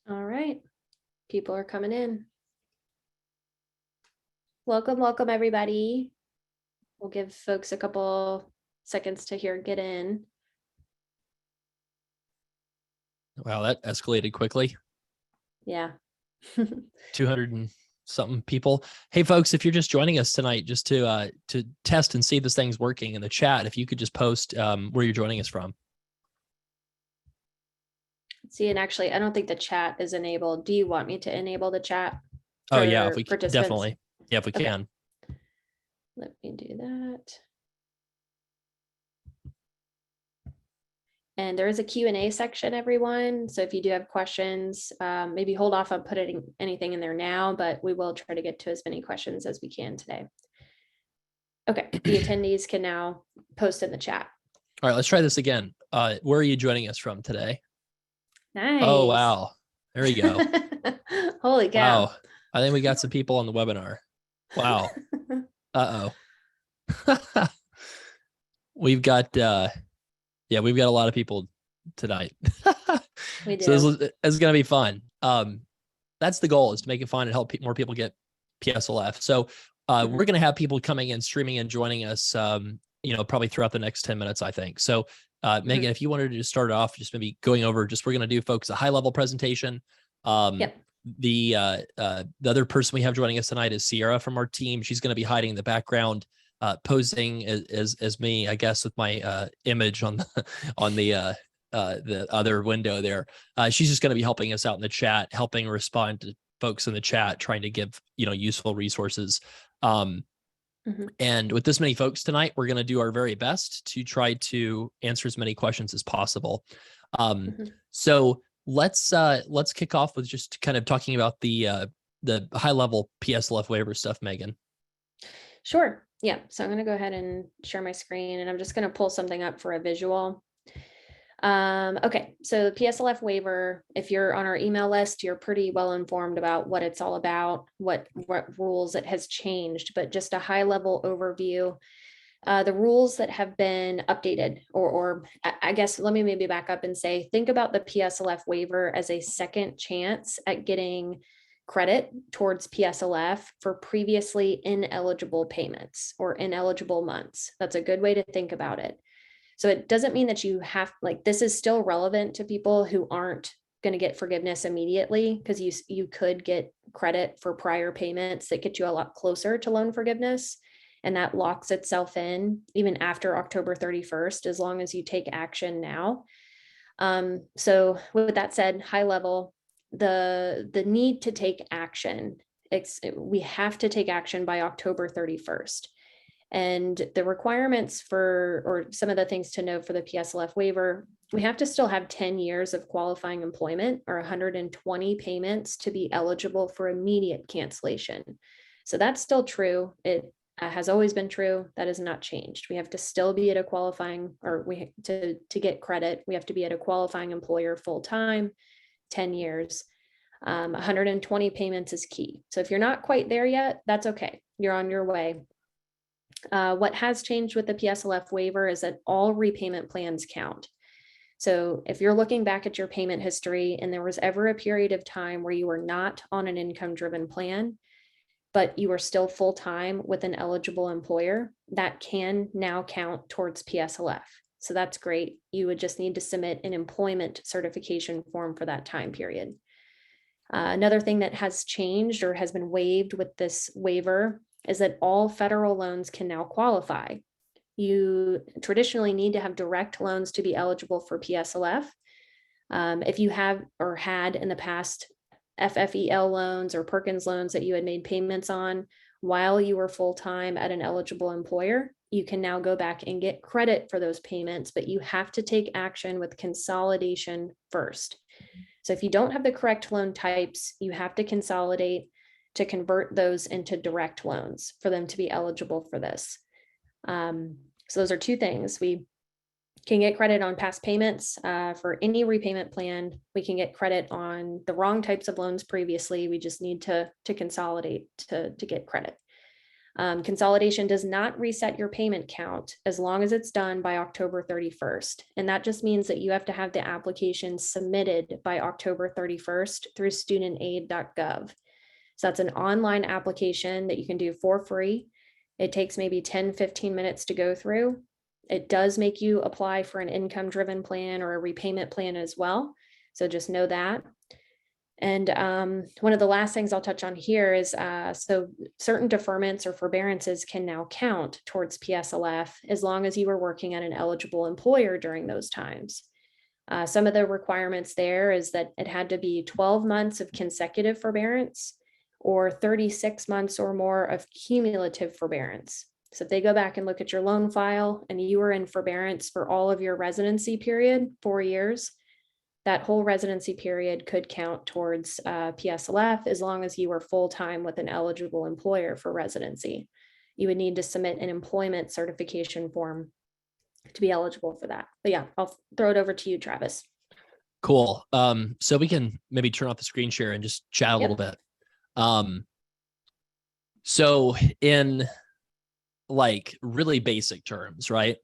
All right, people are coming in. Welcome, everybody. We'll give folks a couple seconds to get in. Wow, that escalated quickly. Yeah. 200 and something people. Hey, folks, if you're just joining us tonight, just to test and see if this thing's working in the chat, if you could just post where you're joining us from. See, and actually, I don't think the chat is enabled. Do you want me to enable the chat? Oh yeah, if we can, participants? definitely. Yeah, if we can. Let me do that. And there is a Q&A section, everyone. So if you do have questions, maybe hold off on putting anything in there now, but we will try to get to as many questions as we can today. Okay, the attendees can now post in the chat. All right, let's try this again. Where are you joining us from today? Nice. Oh, wow. There we go. Holy cow. Wow. I think we got some people on the webinar. Wow. Uh-oh. We've got we've got a lot of people tonight. We do. So this is going to be fun. That's the goal, is to make it fun and help more people get PSLF. So we're going to have people coming in, streaming and joining us, probably throughout the next 10 minutes, I think. So Megan, if you wanted to just start off, just maybe going over, we're going to do, folks, a high level presentation. Yep. The other person we have joining us tonight is Sierra from our team. She's going to be hiding in the background, posing as me, I guess, with my image on the other window there. She's just going to be helping us out in the chat, helping respond to folks in the chat, trying to give useful resources. And with this many folks tonight, we're going to do our very best to try to answer as many questions as possible. So let's kick off with just kind of talking about the high level PSLF waiver stuff, Megan. Sure. Yeah. So I'm going to go ahead and share my screen, and I'm just going to pull something up for a visual. Okay, so the PSLF waiver, if you're on our email list, you're pretty well informed about what it's all about, what rules it has changed, but just a high level overview. The rules that have been updated, or I guess, let me maybe back up and say, think about the PSLF waiver as a second chance at getting credit towards PSLF for previously ineligible payments or ineligible months. That's a good way to think about it. So it doesn't mean that you have, this is still relevant to people who aren't going to get forgiveness immediately, because you could get credit for prior payments that get you a lot closer to loan forgiveness. And that locks itself in even after October 31st, as long as you take action now. So with that said, high level, the need to take action, we have to take action by October 31st. And the requirements or some of the things to note for the PSLF waiver, we have to still have 10 years of qualifying employment or 120 payments to be eligible for immediate cancellation. So that's still true. It has always been true. That has not changed. We have to still be at a qualifying, or to get credit, we have to be at a qualifying employer full-time, 10 years. 120 payments is key. So if you're not quite there yet, that's okay. You're on your way. What has changed with the PSLF waiver is that all repayment plans count. So if you're looking back at your payment history and there was ever a period of time where you were not on an income-driven plan, but you were still full-time with an eligible employer, that can now count towards PSLF. So that's great. You would just need to submit an employment certification form for that time period. Another thing that has changed or has been waived with this waiver is that all federal loans can now qualify. You traditionally need to have direct loans to be eligible for PSLF. If you have or had in the past FFEL loans or Perkins loans that you had made payments on while you were full-time at an eligible employer, you can now go back and get credit for those payments, but you have to take action with consolidation first. So if you don't have the correct loan types, you have to consolidate to convert those into direct loans for them to be eligible for this. So those are two things. We can get credit on past payments for any repayment plan. We can get credit on the wrong types of loans previously. We just need to consolidate to get credit. Consolidation does not reset your payment count as long as it's done by October 31st. And that just means that you have to have the application submitted by October 31st through studentaid.gov. So that's an online application that you can do for free. It takes maybe 10-15 minutes to go through. It does make you apply for an income-driven plan or a repayment plan as well. So just know that. And one of the last things I'll touch on here is so certain deferments or forbearances can now count towards PSLF as long as you were working at an eligible employer during those times. Some of the requirements there is that it had to be 12 months of consecutive forbearance or 36 months or more of cumulative forbearance. So if they go back and look at your loan file and you were in forbearance for all of your residency period, 4 years, that whole residency period could count towards PSLF as long as you were full-time with an eligible employer for residency. You would need to submit an employment certification form to be eligible for that. But yeah, I'll throw it over to you, Travis. Cool. So we can maybe turn off the screen share and just chat a little bit. So in like really basic terms, right?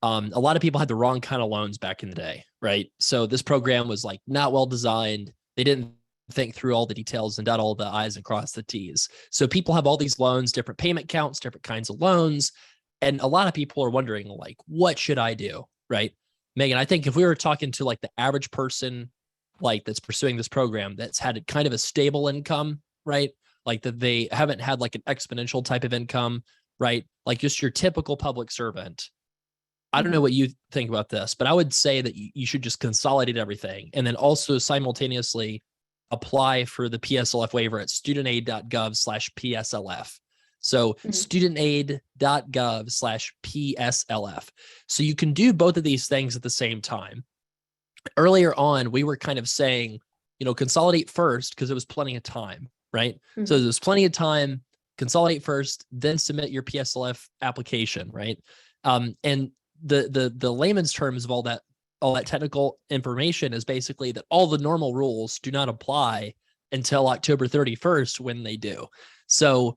A lot of people had the wrong kind of loans back in the day, right? So this program was like not well designed. They didn't think through all the details and dot all the I's and cross the T's. So people have all these loans, different payment counts, different kinds of loans. And a lot of people are wondering like, what should I do? Right. Megan, I think if we were talking to like the average person, like that's pursuing this program, that's had kind of a stable income, right? Like that they haven't had like an exponential type of income, right? Like just your typical public servant. I don't know what you think about this, but I would say that you should just consolidate everything and then also simultaneously apply for the PSLF waiver at studentaid.gov/PSLF. So studentaid.gov/PSLF. So you can do both of these things at the same time. Earlier on, we were kind of saying, you know, consolidate first because it was plenty of time, right? So there's plenty of time, consolidate first, then submit your PSLF application, right? And the layman's terms of all that technical information is basically that all the normal rules do not apply until October 31st when they do. So,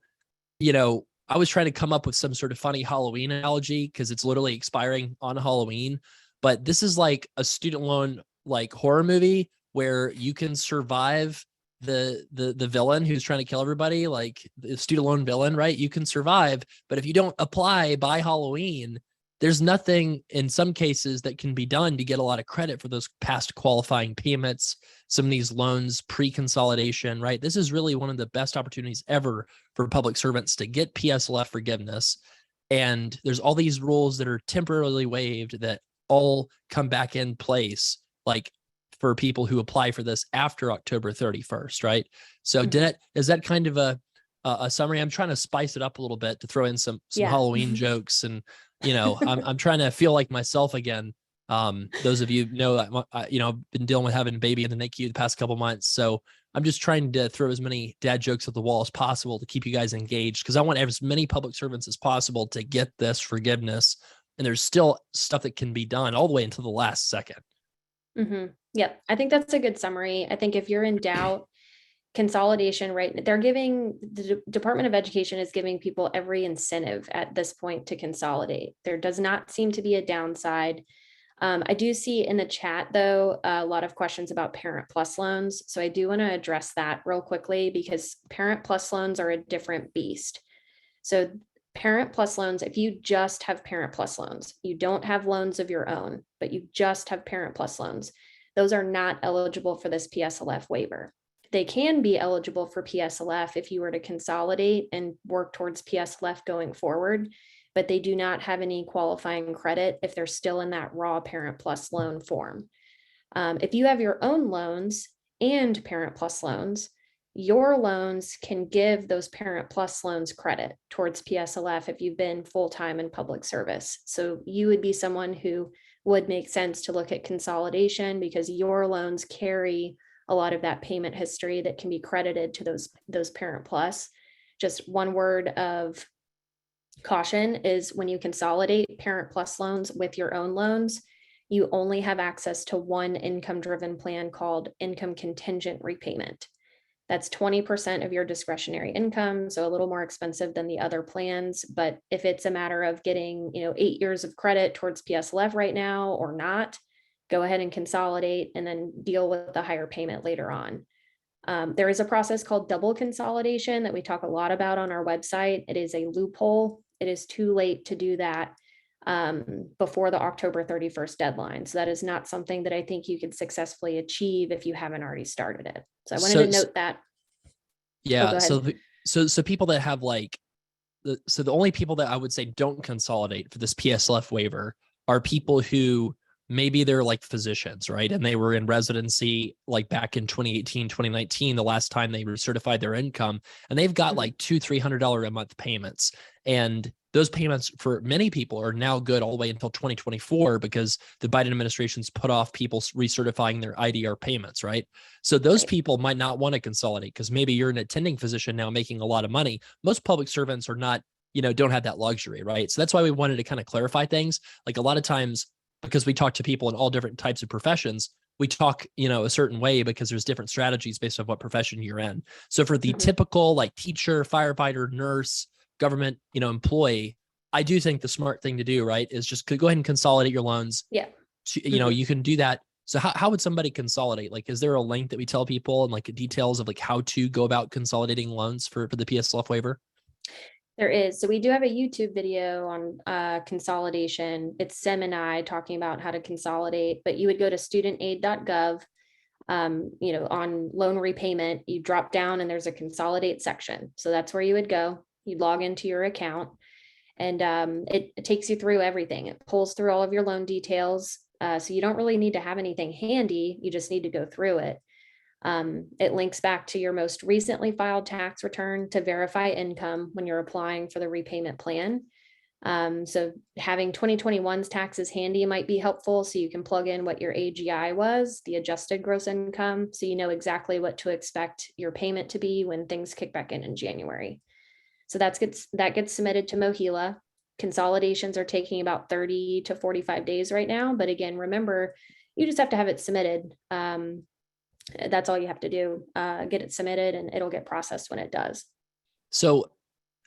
you know, I was trying to come up with some sort of funny Halloween analogy because it's literally expiring on Halloween, but this is like a student loan like horror movie where you can survive the villain who's trying to kill everybody, like the student loan villain, right? You can survive, but if you don't apply by Halloween, there's nothing in some cases that can be done to get a lot of credit for those past qualifying payments, some of these loans pre-consolidation, right? This is really one of the best opportunities ever for public servants to get PSLF forgiveness. And there's all these rules that are temporarily waived that all come back in place, like for people who apply for this after October 31st, right? So is that kind of a summary? I'm trying to spice it up a little bit to throw in some Halloween jokes and, you know, I'm trying to feel like myself again. Those of you know, you know, I've been dealing with having a baby in the NICU the past couple months. So I'm just trying to throw as many dad jokes at the wall as possible to keep you guys engaged because I want as many public servants as possible to get this forgiveness. And there's still stuff that can be done all the way until the last second. Yep. I think that's a good summary. I think if you're in doubt, consolidation, right? They're giving the Department of Education is giving people every incentive at this point to consolidate. There does not seem to be a downside. I do see in the chat though, a lot of questions about Parent Plus loans. So I do want to address that real quickly because Parent Plus loans are a different beast. So Parent Plus loans, if you just have Parent Plus loans, you don't have loans of your own, but you just have Parent Plus loans, those are not eligible for this PSLF waiver. They can be eligible for PSLF if you were to consolidate and work towards PSLF going forward, but they do not have any qualifying credit if they're still in that raw Parent Plus loan form. If you have your own loans and Parent Plus loans, your loans can give those Parent Plus loans credit towards PSLF if you've been full-time in public service. So you would be someone who would make sense to look at consolidation because your loans carry a lot of that payment history that can be credited to those Parent Plus. Just one word of caution is when you consolidate Parent Plus loans with your own loans, you only have access to one income-driven plan called income contingent repayment. That's 20% of your discretionary income, so a little more expensive than the other plans. But if it's a matter of getting, 8 years of credit towards PSLF right now or not, go ahead and consolidate and then deal with the higher payment later on. There is a process called double consolidation that we talk a lot about on our website. It is a loophole. It is too late to do that before the October 31st deadline. So that is not something that I think you could successfully achieve if you haven't already started it. So I wanted to note that. Yeah. Go ahead. So people that have like, the only people that I would say don't consolidate for this PSLF waiver are people who maybe they're like physicians, right? And they were in residency like back in 2018, 2019, the last time they recertified their income, and they've got like $200-300 a month payments. And those payments for many people are now good all the way until 2024 because the Biden administration's put off people recertifying their IDR payments, right? So those people might not want to consolidate because maybe you're an attending physician now making a lot of money. Most public servants are not, don't have that luxury, right? So that's why we wanted to kind of clarify things. Like a lot of times, because we talk to people in all different types of professions, we talk, a certain way because there's different strategies based on what profession you're in. So for the typical like teacher, firefighter, nurse, government, employee, I do think the smart thing to do, right, is just go ahead and consolidate your loans. Yeah. You can do that. So how would somebody consolidate? Like, is there a link that we tell people and like details of like how to go about consolidating loans for the PSLF waiver? There is. So we do have a YouTube video on consolidation. It's Sim and I talking about how to consolidate, but you would go to studentaid.gov, on loan repayment, you drop down and there's a consolidate section. So that's where you would go. You log into your account and it takes you through everything. It pulls through all of your loan details. So you don't really need to have anything handy. You just need to go through it. It links back to your most recently filed tax return to verify income when you're applying for the repayment plan. So having 2021's taxes handy might be helpful. So you can plug in what your AGI was, the adjusted gross income, so you know exactly what to expect your payment to be when things kick back in January. So that gets submitted to MOHELA. Consolidations are taking about 30 to 45 days right now. But again, remember, you just have to have it submitted. That's all you have to do, get it submitted and it'll get processed when it does. So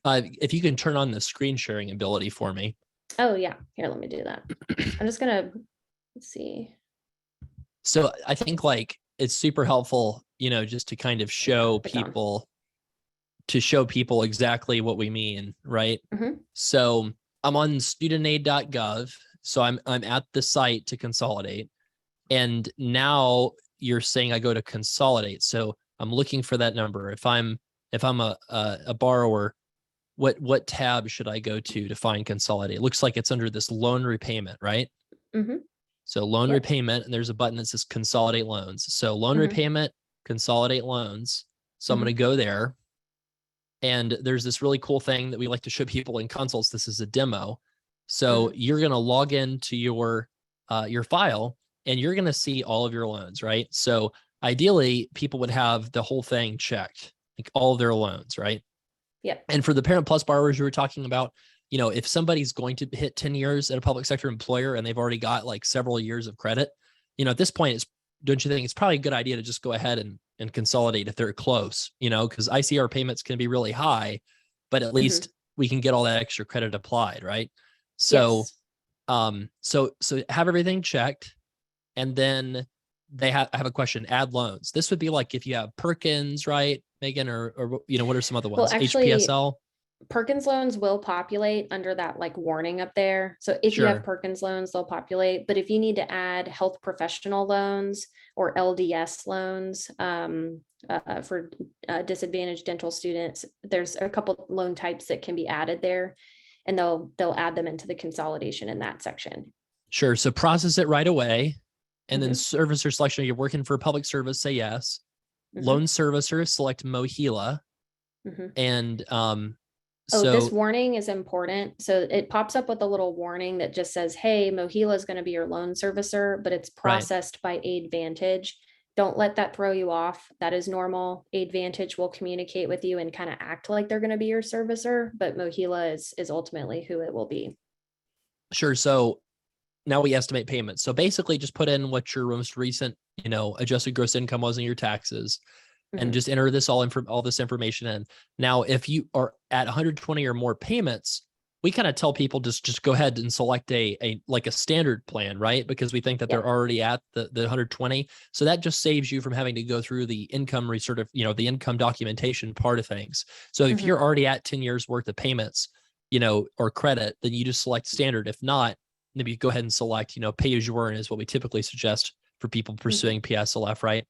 if you can turn on the screen sharing ability for me. Oh yeah, here, let me do that. I'm just gonna, let's see. So I think like it's super helpful, just to kind of show people, exactly what we mean, right? So I'm on studentaid.gov. So I'm at the site to consolidate. And now you're saying I go to consolidate. So I'm looking for that number. If I'm a borrower, what tab should I go to find consolidate? It looks like it's under this loan repayment, right? So loan repayment, and there's a button that says consolidate loans. So loan repayment, consolidate loans. So I'm going to go there. And there's this really cool thing that we like to show people in consults. This is a demo. So you're going to log into your file and you're going to see all of your loans, right? So ideally, people would have the whole thing checked, like all of their loans, right? Yep. And for the Parent Plus borrowers you were talking about, if somebody's going to hit 10 years at a public sector employer and they've already got like several years of credit, at this point, don't you think it's probably a good idea to just go ahead and consolidate if they're close, because ICR payments can be really high, but at least we can get all that extra credit applied, right? So, so have everything checked. And then they have a question, add loans. This would be like if you have Perkins, right, Megan, or what are some other ones? Well, actually, HPSL? Perkins loans will populate under that like warning up there. So if you have Perkins loans, they'll populate. But if you need to add health professional loans or LDS loans for disadvantaged dental students, there's a couple loan types that can be added there, and they'll add them into the consolidation in that section. Sure. So process it right away. And then servicer selection, you're working for a public service, say yes. Loan servicer, select MOHELA. And this warning is important. So it pops up with a little warning that just says, hey, MOHELA is going to be your loan servicer, but it's processed by AidVantage. Don't let that throw you off. That is normal. AidVantage will communicate with you and kind of act like they're going to be your servicer, but MOHELA is ultimately who it will be. Sure. So now we estimate payments. So basically just put in what your most recent, adjusted gross income was in your taxes. and just enter this all this information in. Now, if you are at 120 or more payments, we kind of tell people just go ahead and select a standard plan, right? Because we think that they're already at the 120. So that just saves you from having to go through the income the income documentation part of things. So if you're already at 10 years worth of payments, or credit, then you just select standard. If not, maybe you go ahead and select, pay as you earn is what we typically suggest for people pursuing PSLF, right?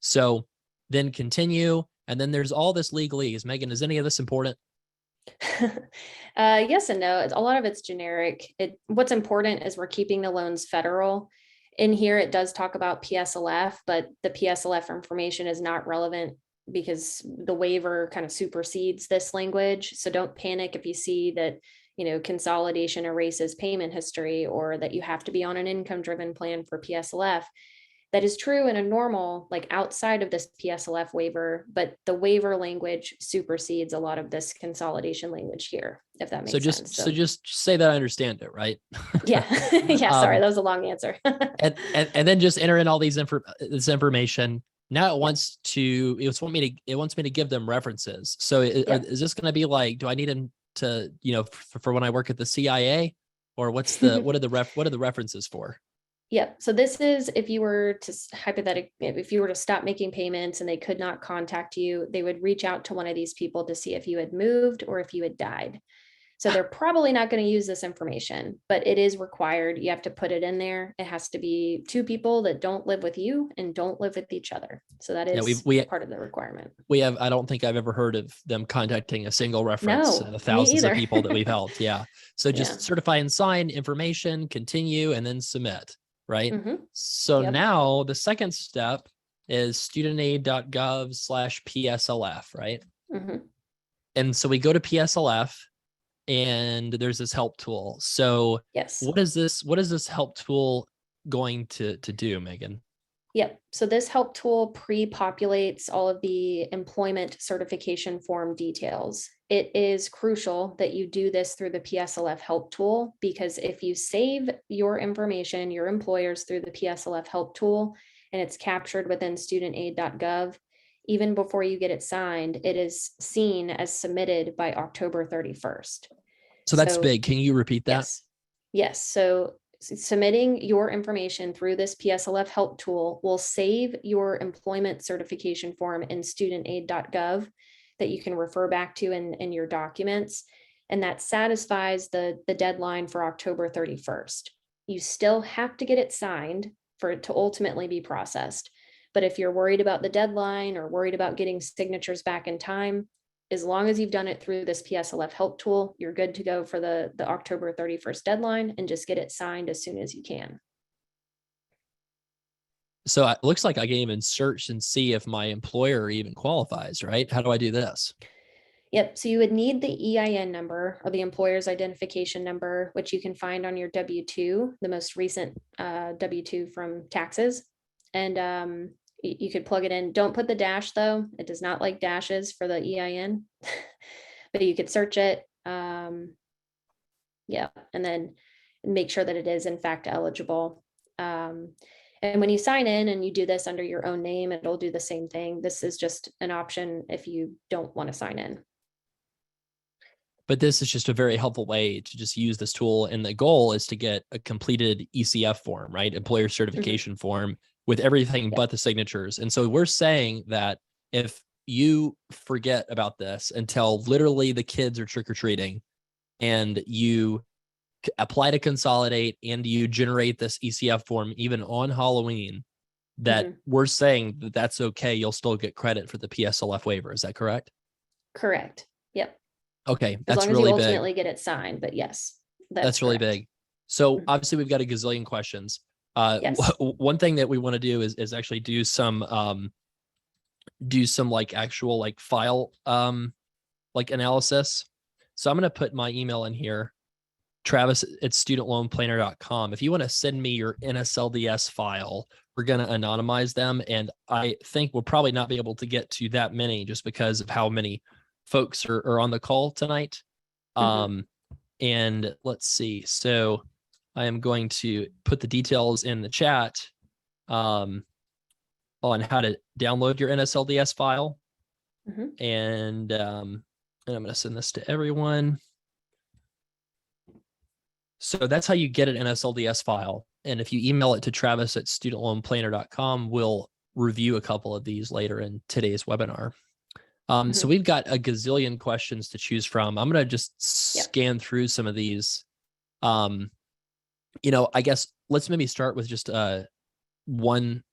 So then continue. And then there's all this legalese. Megan, is any of this important? Yes and no. A lot of it's generic. What's important is we're keeping the loans federal. In here, it does talk about PSLF, but the PSLF information is not relevant because the waiver kind of supersedes this language. So don't panic if you see that, consolidation erases payment history, or that you have to be on an income-driven plan for PSLF. That is true in a normal, like outside of this PSLF waiver, but the waiver language supersedes a lot of this consolidation language here, if that makes sense. So just say that I understand it, right? Yeah. Yeah. Sorry, that was a long answer. and then just enter in all this information. Now it wants me to give them references. So is this going to be like, do I need them to, for when I work at the CIA, or what are the references for? Yep. So this is if you were to if you were to stop making payments and they could not contact you, they would reach out to one of these people to see if you had moved or if you had died. So they're probably not going to use this information, but it is required. You have to put it in there. It has to be 2 people that don't live with you and don't live with each other. So that is part of the requirement. I don't think I've ever heard of them contacting a single reference in the thousands of people that we've helped. Yeah. So just certify and sign information, continue, and then submit. Right. So now the second step is studentaid.gov/PSLF, right? And so we go to PSLF and there's this help tool. So what is this help tool going to do, Megan? Yep. So this help tool pre-populates all of the employment certification form details. It is crucial that you do this through the PSLF help tool, because if you save your information, your employers, through the PSLF help tool, and it's captured within studentaid.gov, even before you get it signed, it is seen as submitted by October 31st. So that's big. Can you repeat that? Yes. So submitting your information through this PSLF help tool will save your employment certification form in studentaid.gov that you can refer back to in your documents. And that satisfies the deadline for October 31st. You still have to get it signed for it to ultimately be processed. But if you're worried about the deadline or worried about getting signatures back in time, as long as you've done it through this PSLF help tool, you're good to go for the October 31st deadline, and just get it signed as soon as you can. So it looks like I can even search and see if my employer even qualifies, right? How do I do this? Yep. So you would need the EIN number, or the employer's identification number, which you can find on your W-2, the most recent W-2 from taxes. And you could plug it in. Don't put the dash though. It does not like dashes for the EIN, but you could search it. Yeah. And then make sure that it is in fact eligible. And when you sign in and you do this under your own name, it'll do the same thing. This is just an option if you don't want to sign in. But this is just a very helpful way to just use this tool. And the goal is to get a completed ECF form, right? Employer certification form with everything but the signatures. And so we're saying that if you forget about this until literally the kids are trick-or-treating, and you apply to Consolidate and you generate this ECF form even on Halloween, that we're saying that that's okay. You'll still get credit for the PSLF waiver. Is that correct? Correct. Yep. Okay. As That's long as really you ultimately big. get it signed, but yes, That's really big. So obviously we've got a gazillion questions. Yes. One thing that we want to do is actually do some like actual like file like analysis. So I'm going to put my email in here, Travis@studentloanplanner.com. If you want to send me your NSLDS file, we're going to anonymize them. And I think we'll probably not be able to get to that many just because of how many folks are on the call tonight. And let's see. So I am going to put the details in the chat. on how to download your NSLDS file. Mhm. And I'm going to send this to everyone. So that's how you get an NSLDS file. And if you email it to travis@studentloanplanner.com, we'll review a couple of these later in today's webinar. So we've got a gazillion questions to choose from. I'm going to just scan through some of these. I guess let's maybe start with just one.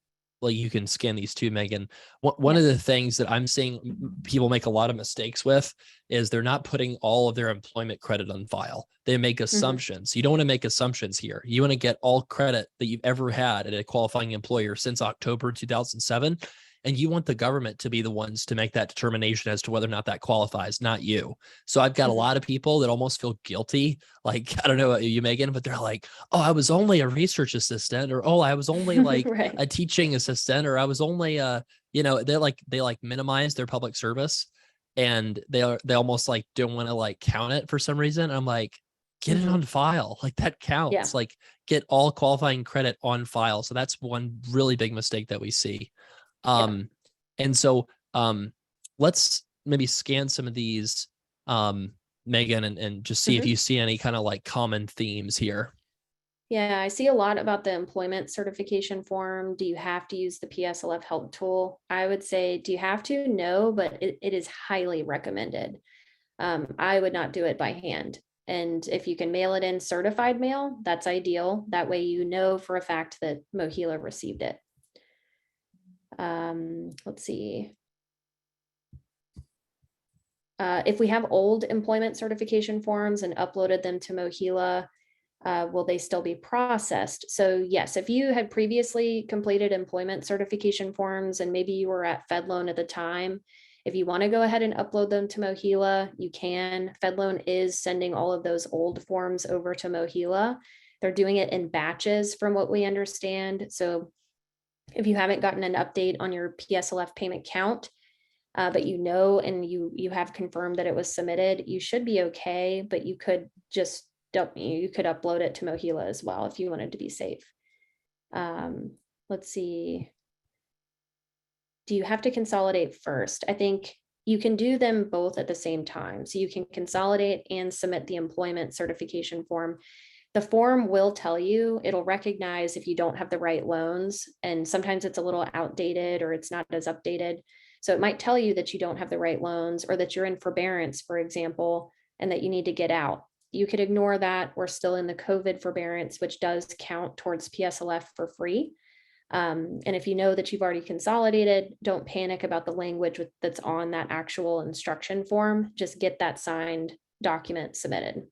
Like, you can scan these too, Megan. One of the things that I'm seeing people make a lot of mistakes with is they're not putting all of their employment credit on file. They make assumptions. You don't want to make assumptions here. You want to get all credit that you've ever had at a qualifying employer since October 2007. And you want the government to be the ones to make that determination as to whether or not that qualifies, not you. So I've got a lot of people that almost feel guilty. Like, I don't know about you, Megan, but they're like, oh, I was only a research assistant, or, oh, I was only like a teaching assistant, or I was only they minimize their public service, and they almost like don't want to like count it for some reason. I'm like, get it on file. Like, that counts. Like, get all qualifying credit on file. So that's one really big mistake that we see. And so let's maybe scan some of these, Megan, and just see if you see any kind of like common themes here. Yeah, I see a lot about the employment certification form. Do you have to use the PSLF help tool? I would say, do you have to? No, but it is highly recommended. I would not do it by hand. And if you can mail it in certified mail, that's ideal. That way you know for a fact that MOHELA received it. Let's see. If we have old employment certification forms and uploaded them to MOHELA, will they still be processed? So yes, if you had previously completed employment certification forms and maybe you were at FedLoan at the time, if you want to go ahead and upload them to MOHELA, you can. FedLoan is sending all of those old forms over to MOHELA. They're doing it in batches from what we understand. So if you haven't gotten an update on your PSLF payment count, but and you have confirmed that it was submitted, you should be okay, but you could upload it to MOHELA as well if you wanted to be safe. Let's see. Do you have to consolidate first? I think you can do them both at the same time. So you can consolidate and submit the employment certification form. The form will tell you, it'll recognize if you don't have the right loans, and sometimes it's a little outdated or it's not as updated. So it might tell you that you don't have the right loans, or that you're in forbearance, for example, and that you need to get out. You could ignore that. We're still in the COVID forbearance, which does count towards PSLF for free. And if you know that you've already consolidated, don't panic about the language that's on that actual instruction form. Just get that signed document submitted.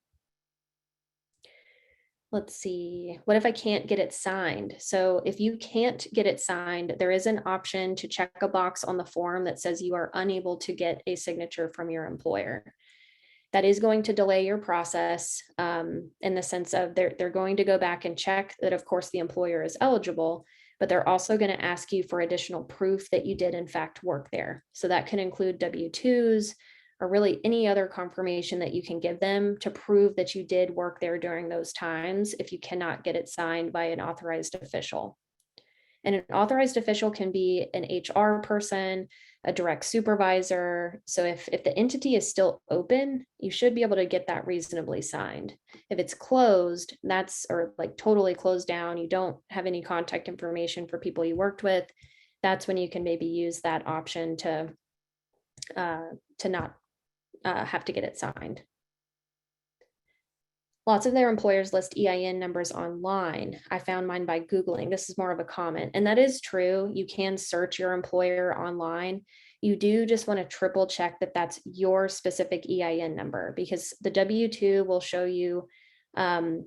Let's see, what if I can't get it signed? So if you can't get it signed, there is an option to check a box on the form that says you are unable to get a signature from your employer. That is going to delay your process in the sense of they're going to go back and check that, of course, the employer is eligible, but they're also going to ask you for additional proof that you did in fact work there. So that can include W-2s, or really any other confirmation that you can give them to prove that you did work there during those times, if you cannot get it signed by an authorized official. And an authorized official can be an HR person, a direct supervisor. So if the entity is still open, you should be able to get that reasonably signed. If it's closed, or like totally closed down, you don't have any contact information for people you worked with, that's when you can maybe use that option to not have to get it signed. Lots of their employers list EIN numbers online. I found mine by Googling. This is more of a comment, and that is true. You can search your employer online. You do just want to triple check that that's your specific EIN number, because the W-2 will show you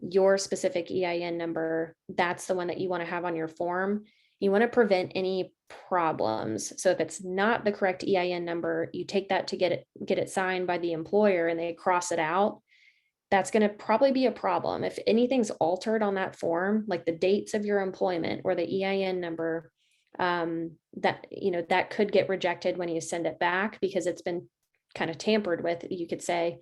your specific EIN number. That's the one that you want to have on your form. You want to prevent any problems. So if it's not the correct EIN number, you take that to get it signed by the employer and they cross it out, that's going to probably be a problem. If anything's altered on that form, like the dates of your employment or the EIN number, that could get rejected when you send it back, because it's been kind of tampered with, you could say,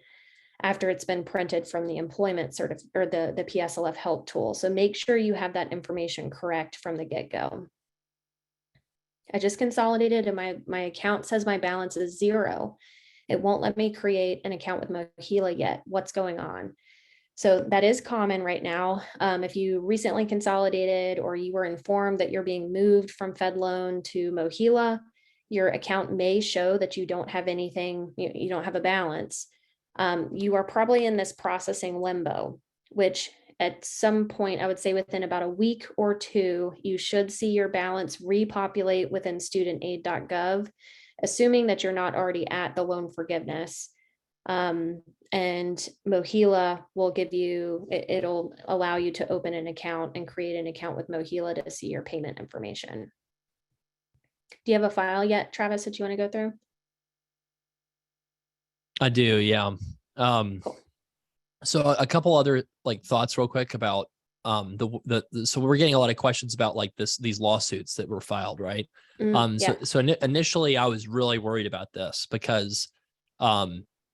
after it's been printed from the employment or the PSLF help tool. So make sure you have that information correct from the get-go. I just consolidated and my account says my balance is 0. It won't let me create an account with Mohila yet. What's going on? So that is common right now. If you recently consolidated or you were informed that you're being moved from FedLoan to Mohila, your account may show that you don't have anything, you don't have a balance. You are probably in this processing limbo, which at some point, I would say within about a week or 2, you should see your balance repopulate within studentaid.gov, assuming that you're not already at the loan forgiveness. And Mohila will give you, it'll allow you to open an account and create an account with Mohila to see your payment information. Do you have a file yet, Travis, that you want to go through? I do, yeah. Cool. So a couple other like thoughts real quick about so we're getting a lot of questions about like these lawsuits that were filed, right? Yeah. So initially I was really worried about this because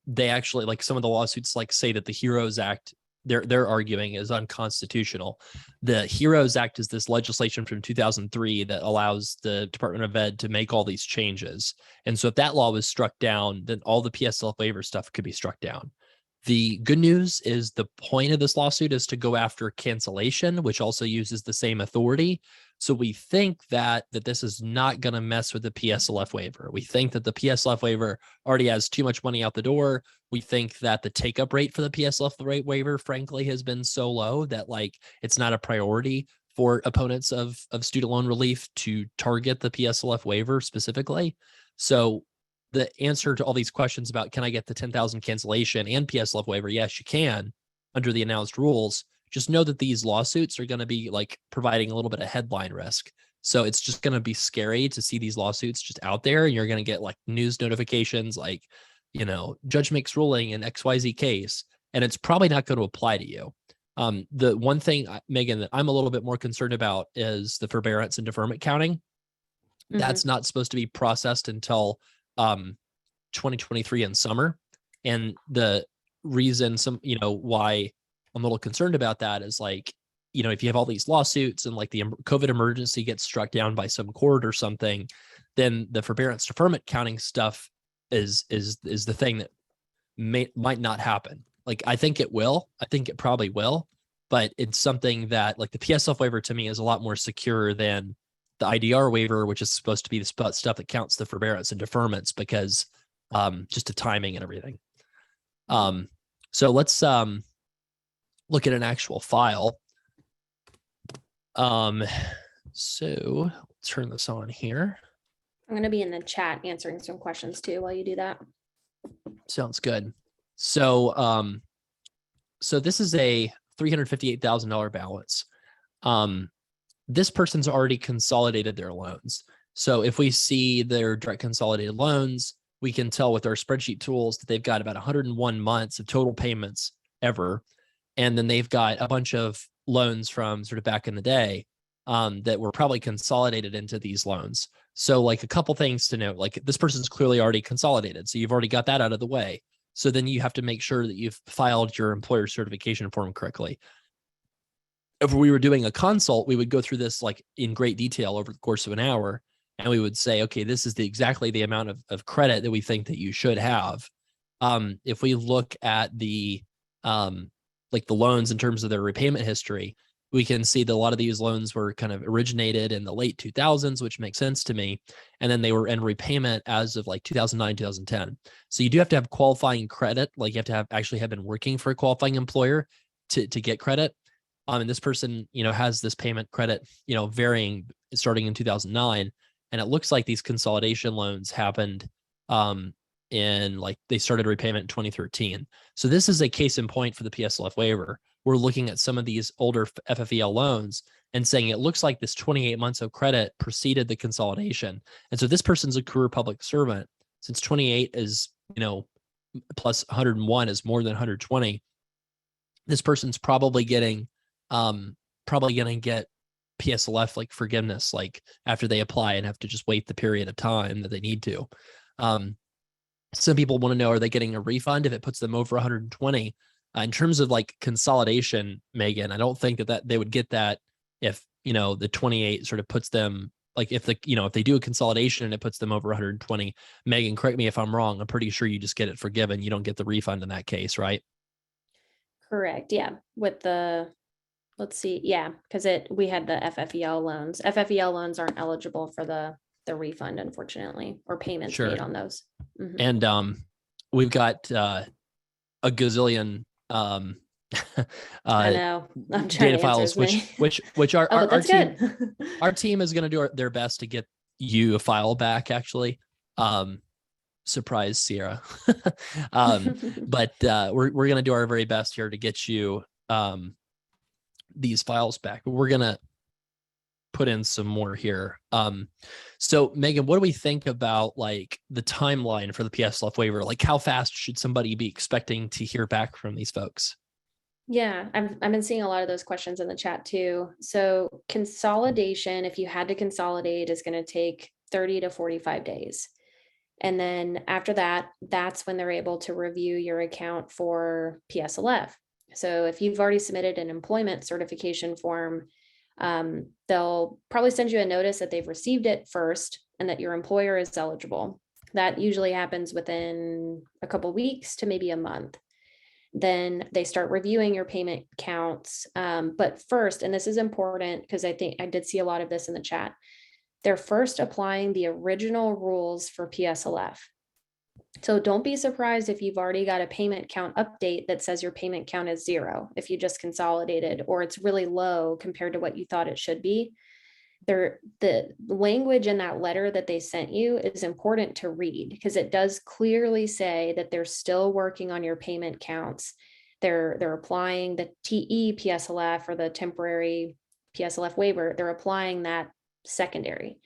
they actually, like, some of the lawsuits like say that the HEROES Act they're arguing is unconstitutional. The HEROES Act is this legislation from 2003 that allows the Department of Ed to make all these changes. And so if that law was struck down, then all the PSLF waiver stuff could be struck down. The good news is the point of this lawsuit is to go after cancellation, which also uses the same authority. So we think that this is not going to mess with the PSLF waiver. We think that the PSLF waiver already has too much money out the door. We think that the take-up rate for the PSLF rate waiver, frankly, has been so low that like it's not a priority for opponents of student loan relief to target the PSLF waiver specifically. So the answer to all these questions about can I get the 10,000 cancellation and PSLF waiver? Yes, you can under the announced rules. Just know that these lawsuits are going to be like providing a little bit of headline risk. So it's just going to be scary to see these lawsuits just out there, and you're going to get like news notifications like, you know, judge makes ruling in XYZ case, and it's probably not going to apply to you. The one thing, Megan, that I'm a little bit more concerned about is the forbearance and deferment counting. That's not supposed to be processed until 2023 in summer. And the reason why I'm a little concerned about that is like, you know, if you have all these lawsuits and like the COVID emergency gets struck down by some court or something, then the forbearance deferment counting stuff is the thing that might not happen. Like, I think it will. I think it probably will, but it's something that like the PSLF waiver to me is a lot more secure than the IDR waiver, which is supposed to be the stuff that counts the forbearance and deferments because just the timing and everything. So let's look at an actual file. So let's turn this on here. I'm going to be in the chat answering some questions too while you do that. Sounds good. So so this is a $358,000 balance. This person's already consolidated their loans. So if we see their direct consolidated loans, we can tell with our spreadsheet tools that they've got about 101 months of total payments ever. And then they've got a bunch of loans from sort of back in the day that were probably consolidated into these loans. So like a couple things to note, like this person's clearly already consolidated. So you've already got that out of the way. So then you have to make sure that you've filed your employer certification form correctly. If we were doing a consult, we would go through this like in great detail over the course of an hour. And we would say, okay, this is exactly the amount of credit that we think that you should have. If we look at the like the loans in terms of their repayment history, we can see that a lot of these loans were kind of originated in the late 2000s, which makes sense to me. And then they were in repayment as of like 2009, 2010. So you do have to have qualifying credit. Like you have to actually have been working for a qualifying employer to get credit. And this person, you know, has this payment credit, you know, varying starting in 2009. And it looks like these consolidation loans happened in like they started repayment in 2013. So this is a case in point for the PSLF waiver. We're looking at some of these older FFEL loans and saying it looks like this 28 months of credit preceded the consolidation. And so this person's a career public servant. Since 28 is, you know, plus 101 is more than 120. This person's probably going to get PSLF like forgiveness, like after they apply and have to just wait the period of time that they need to. Some people want to know, are they getting a refund if it puts them over 120? In terms of like consolidation, Megan, I don't think that they would get that if, you know, the 28 sort of puts them like if if they do a consolidation and it puts them over 120, Megan, correct me if I'm wrong, I'm pretty sure you just get it forgiven. You don't get the refund in that case, right? Correct. Yeah. With the, let's see. Yeah. Because we had the FFEL loans. FFEL loans aren't eligible for the refund, unfortunately, or payments made Sure. on those. Mhm. And we've got a gazillion I uh know. I'm trying data to answer files, as many. which Oh, but our that's team good. our team is going to do their best to get you a file back, actually. Surprise, Sierra. But we're going to do our very best here to get you these files back. We're going to put in some more here. So Megan, what do we think about like the timeline for the PSLF waiver? Like how fast should somebody be expecting to hear back from these folks? Yeah, I've been seeing a lot of those questions in the chat too. So consolidation, if you had to consolidate, is going to take 30 to 45 days. And then after that, that's when they're able to review your account for PSLF. So if you've already submitted an employment certification form, they'll probably send you a notice that they've received it first and that your employer is eligible. That usually happens within a couple weeks to maybe a month. Then they start reviewing your payment counts. But first, and this is important because I think I did see a lot of this in the chat, they're first applying the original rules for PSLF. So don't be surprised if you've already got a payment count update that says your payment count is 0 if you just consolidated, or it's really low compared to what you thought it should be. The language in that letter that they sent you is important to read because it does clearly say that they're still working on your payment counts. They're applying the TE PSLF or the temporary PSLF waiver. They're applying that secondary.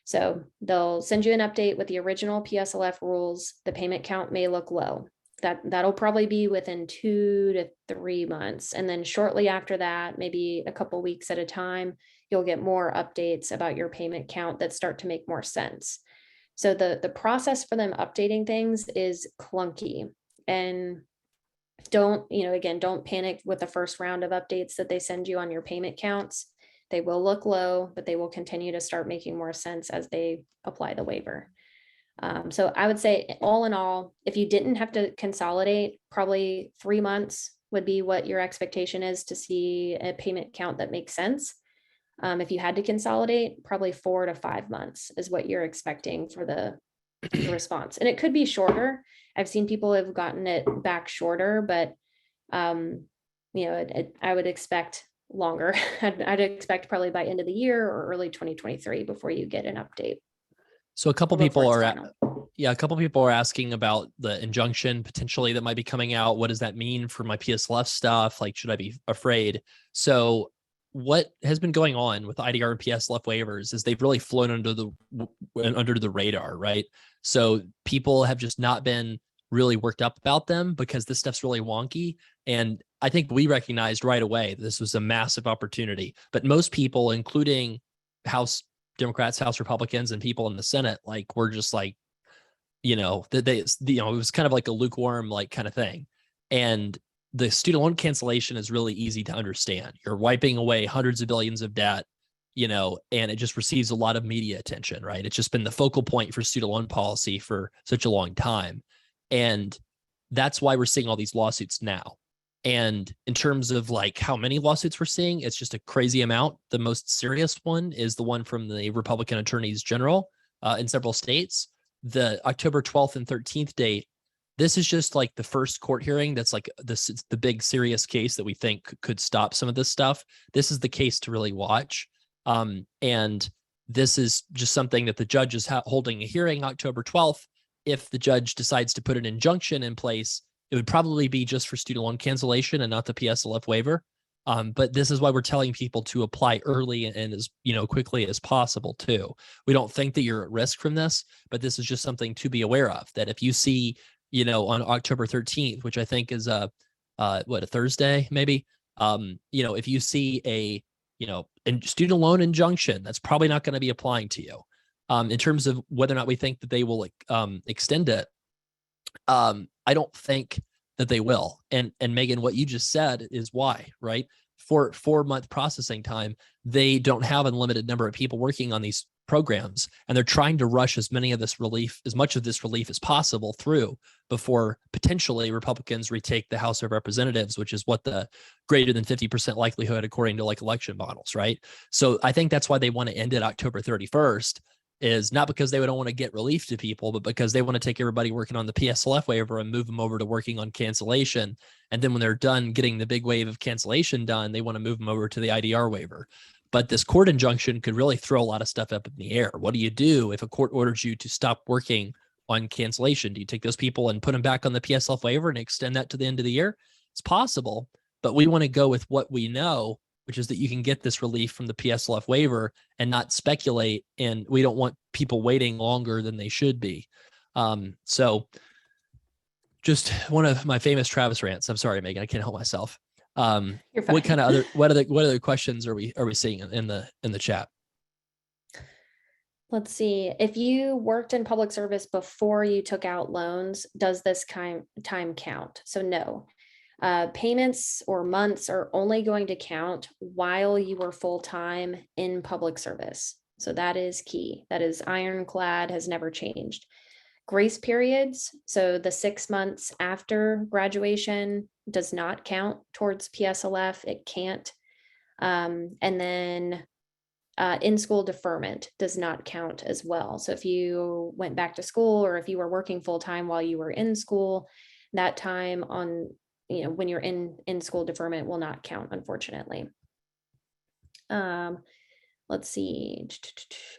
So they'll send you an update with the original PSLF rules. The payment count may look low. That'll probably be within 2 to 3 months. And then shortly after that, maybe a couple weeks at a time, you'll get more updates about your payment count that start to make more sense. So the process for them updating things is clunky. And don't panic with the first round of updates that they send you on your payment counts. They will look low, but they will continue to start making more sense as they apply the waiver. So I would say all in all, if you didn't have to consolidate, probably 3 months would be what your expectation is to see a payment count that makes sense. If you had to consolidate, probably 4 to 5 months is what you're expecting for the response. And it could be shorter. I've seen people have gotten it back shorter, but I would expect longer. I'd expect probably by end of the year or early 2023 before you get an update. So a couple Or before people it's are final. a couple people are asking about the injunction potentially that might be coming out. What does that mean for my PSLF stuff? Like, should I be afraid? So what has been going on with IDR and PSLF waivers is they've really flown under the radar, right? So people have just not been really worked up about them because this stuff's really wonky. And I think we recognized right away this was a massive opportunity. But most people, including House Democrats, House Republicans, and people in the Senate, like, were just like, it was kind of like a lukewarm, like, kind of thing. And the student loan cancellation is really easy to understand. You're wiping away hundreds of billions of debt, and it just receives a lot of media attention, right? It's just been the focal point for student loan policy for such a long time. And that's why we're seeing all these lawsuits now. And in terms of like how many lawsuits we're seeing, it's just a crazy amount. The most serious one is the one from the Republican attorneys general in several states. The October 12th and 13th date, this is just like the first court hearing. That's like the big serious case that we think could stop some of this stuff. This is the case to really watch. And this is just something that the judge is holding a hearing October 12th. If the judge decides to put an injunction in place, it would probably be just for student loan cancellation and not the PSLF waiver. But this is why we're telling people to apply early and as quickly as possible too. We don't think that you're at risk from this, but this is just something to be aware of. That if you see, on October 13th, which I think is a Thursday maybe, if you see a student loan injunction, that's probably not going to be applying to you. In terms of whether or not we think that they will extend it, I don't think that they will. And Megan, what you just said is why, right? For 4-month processing time, they don't have unlimited number of people working on these programs, and they're trying to rush as much of this relief as possible through before potentially Republicans retake the House of Representatives, which is what the greater than 50% likelihood according to like election models, right? So I think that's why they want to end it October 31st, is not because they don't want to get relief to people, but because they want to take everybody working on the PSLF waiver and move them over to working on cancellation. And then when they're done getting the big wave of cancellation done, they want to move them over to the IDR waiver. But this court injunction could really throw a lot of stuff up in the air. What do you do if a court orders you to stop working on cancellation? Do you take those people and put them back on the PSLF waiver and extend that to the end of the year? It's possible, but we want to go with what we know, which is that you can get this relief from the PSLF waiver and not speculate. And we don't want people waiting longer than they should be. So just one of my famous Travis rants. I'm sorry, Megan, I can't help myself. You're fine. What other questions are we seeing in the chat? Let's see. If you worked in public service before you took out loans, does this time count? So no. Payments or months are only going to count while you were full-time in public service. So that is key. That is ironclad, has never changed. Grace periods, so the 6 months after graduation does not count towards PSLF. It can't. And then in-school deferment does not count as well. So if you went back to school or if you were working full-time while you were in school, that time on, when you're in school deferment will not count, unfortunately. Let's see,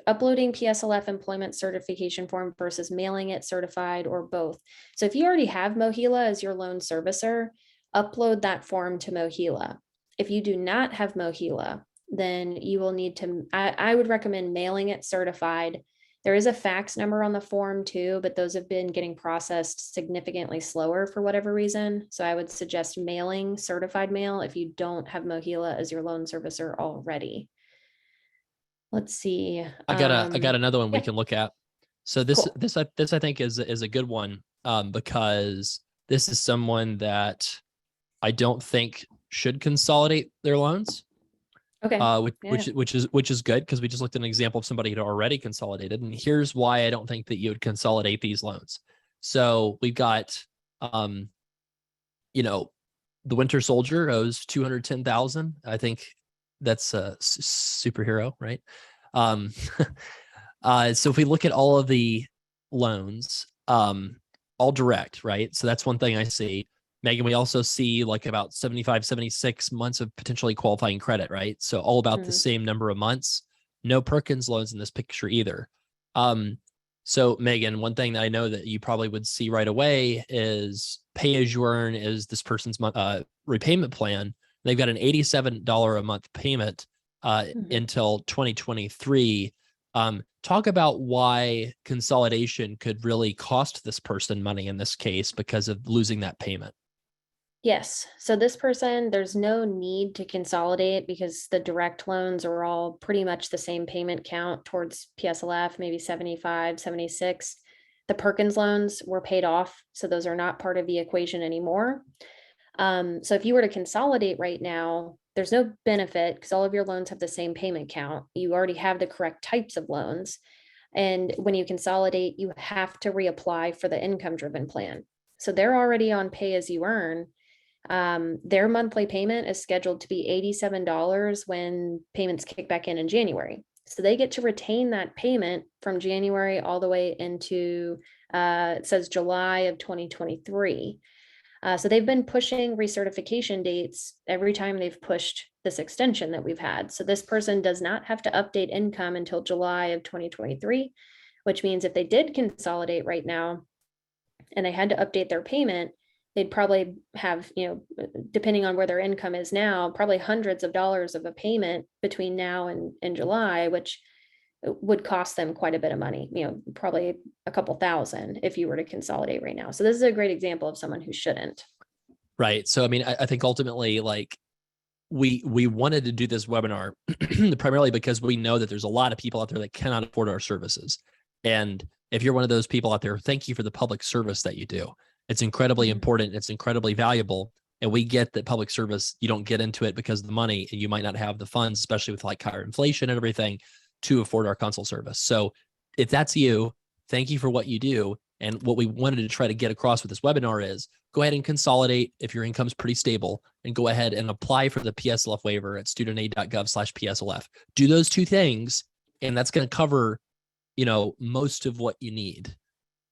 uploading PSLF employment certification form versus mailing it certified, or both. So if you already have MOHELA as your loan servicer, upload that form to MOHELA. If you do not have MOHELA, then you will need to, I would recommend mailing it certified. There is a fax number on the form too, but those have been getting processed significantly slower for whatever reason. So I would suggest mailing certified mail if you don't have MOHELA as your loan servicer already. Let's see. I got another one we yeah. can look at. So this I think is a good one, because this is someone that I don't think should consolidate their loans. Okay. Which is good, because we just looked at an example of somebody who had already consolidated. And here's why I don't think that you would consolidate these loans. So we've got, the Winter Soldier owes $210,000. I think that's a superhero, right? So if we look at all of the loans, all direct, right? So that's one thing I see. Megan, we also see like about 75, 76 months of potentially qualifying credit, right? So all about the same number of months. No Perkins loans in this picture either. So Megan, one thing that I know that you probably would see right away is pay as you earn is this person's repayment plan. They've got an $87 a month payment until 2023. Talk about why consolidation could really cost this person money in this case because of losing that payment. Yes. So this person, there's no need to consolidate because the direct loans are all pretty much the same payment count towards PSLF, maybe 75, 76. The Perkins loans were paid off, so those are not part of the equation anymore. So if you were to consolidate right now, there's no benefit because all of your loans have the same payment count. You already have the correct types of loans. And when you consolidate, you have to reapply for the income-driven plan. So they're already on pay as you earn. Their monthly payment is scheduled to be $87 when payments kick back in January. So they get to retain that payment from January all the way into, it says July of 2023. So they've been pushing recertification dates every time they've pushed this extension that we've had. So this person does not have to update income until July of 2023, which means if they did consolidate right now and they had to update their payment, they'd probably have, depending on where their income is now, probably hundreds of dollars of a payment between now and July, which would cost them quite a bit of money, probably a couple thousand if you were to consolidate right now. So this is a great example of someone who shouldn't. Right. So, I mean, I think ultimately, like, we wanted to do this webinar primarily because we know that there's a lot of people out there that cannot afford our services. And if you're one of those people out there, thank you for the public service that you do. It's incredibly important. It's incredibly valuable. And we get that public service, you don't get into it because of the money and you might not have the funds, especially with like higher inflation and everything, to afford our console service. So if that's you, thank you for what you do. And what we wanted to try to get across with this webinar is go ahead and consolidate if your income's pretty stable, and go ahead and apply for the PSLF waiver at studentaid.gov/PSLF. Do those two things, and that's going to cover, most of what you need.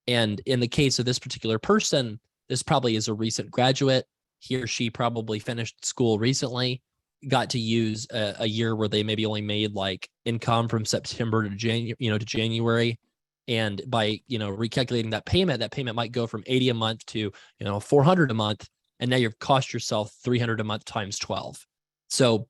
And in the case of this particular person, this probably is a recent graduate. He or she probably finished school recently, got to use a year where they maybe only made like income from September to January. And by, recalculating that payment might go from 80 a month to, 400 a month. And now you've cost yourself 300 a month times 12. So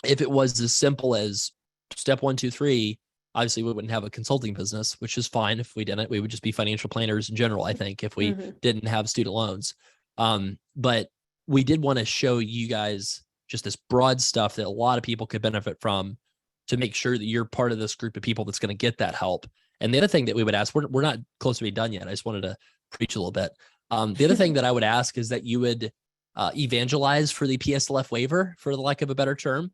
if it was as simple as step 1, 2, 3, obviously we wouldn't have a consulting business, which is fine. If we didn't, we would just be financial planners in general, I think, if we didn't have student loans. But we did want to show you guys just this broad stuff that a lot of people could benefit from, to make sure that you're part of this group of people that's going to get that help. And the other thing that we would ask, we're not close to being done yet. I just wanted to preach a little bit. The other thing that I would ask is that you would evangelize for the PSLF waiver, for the lack of a better term.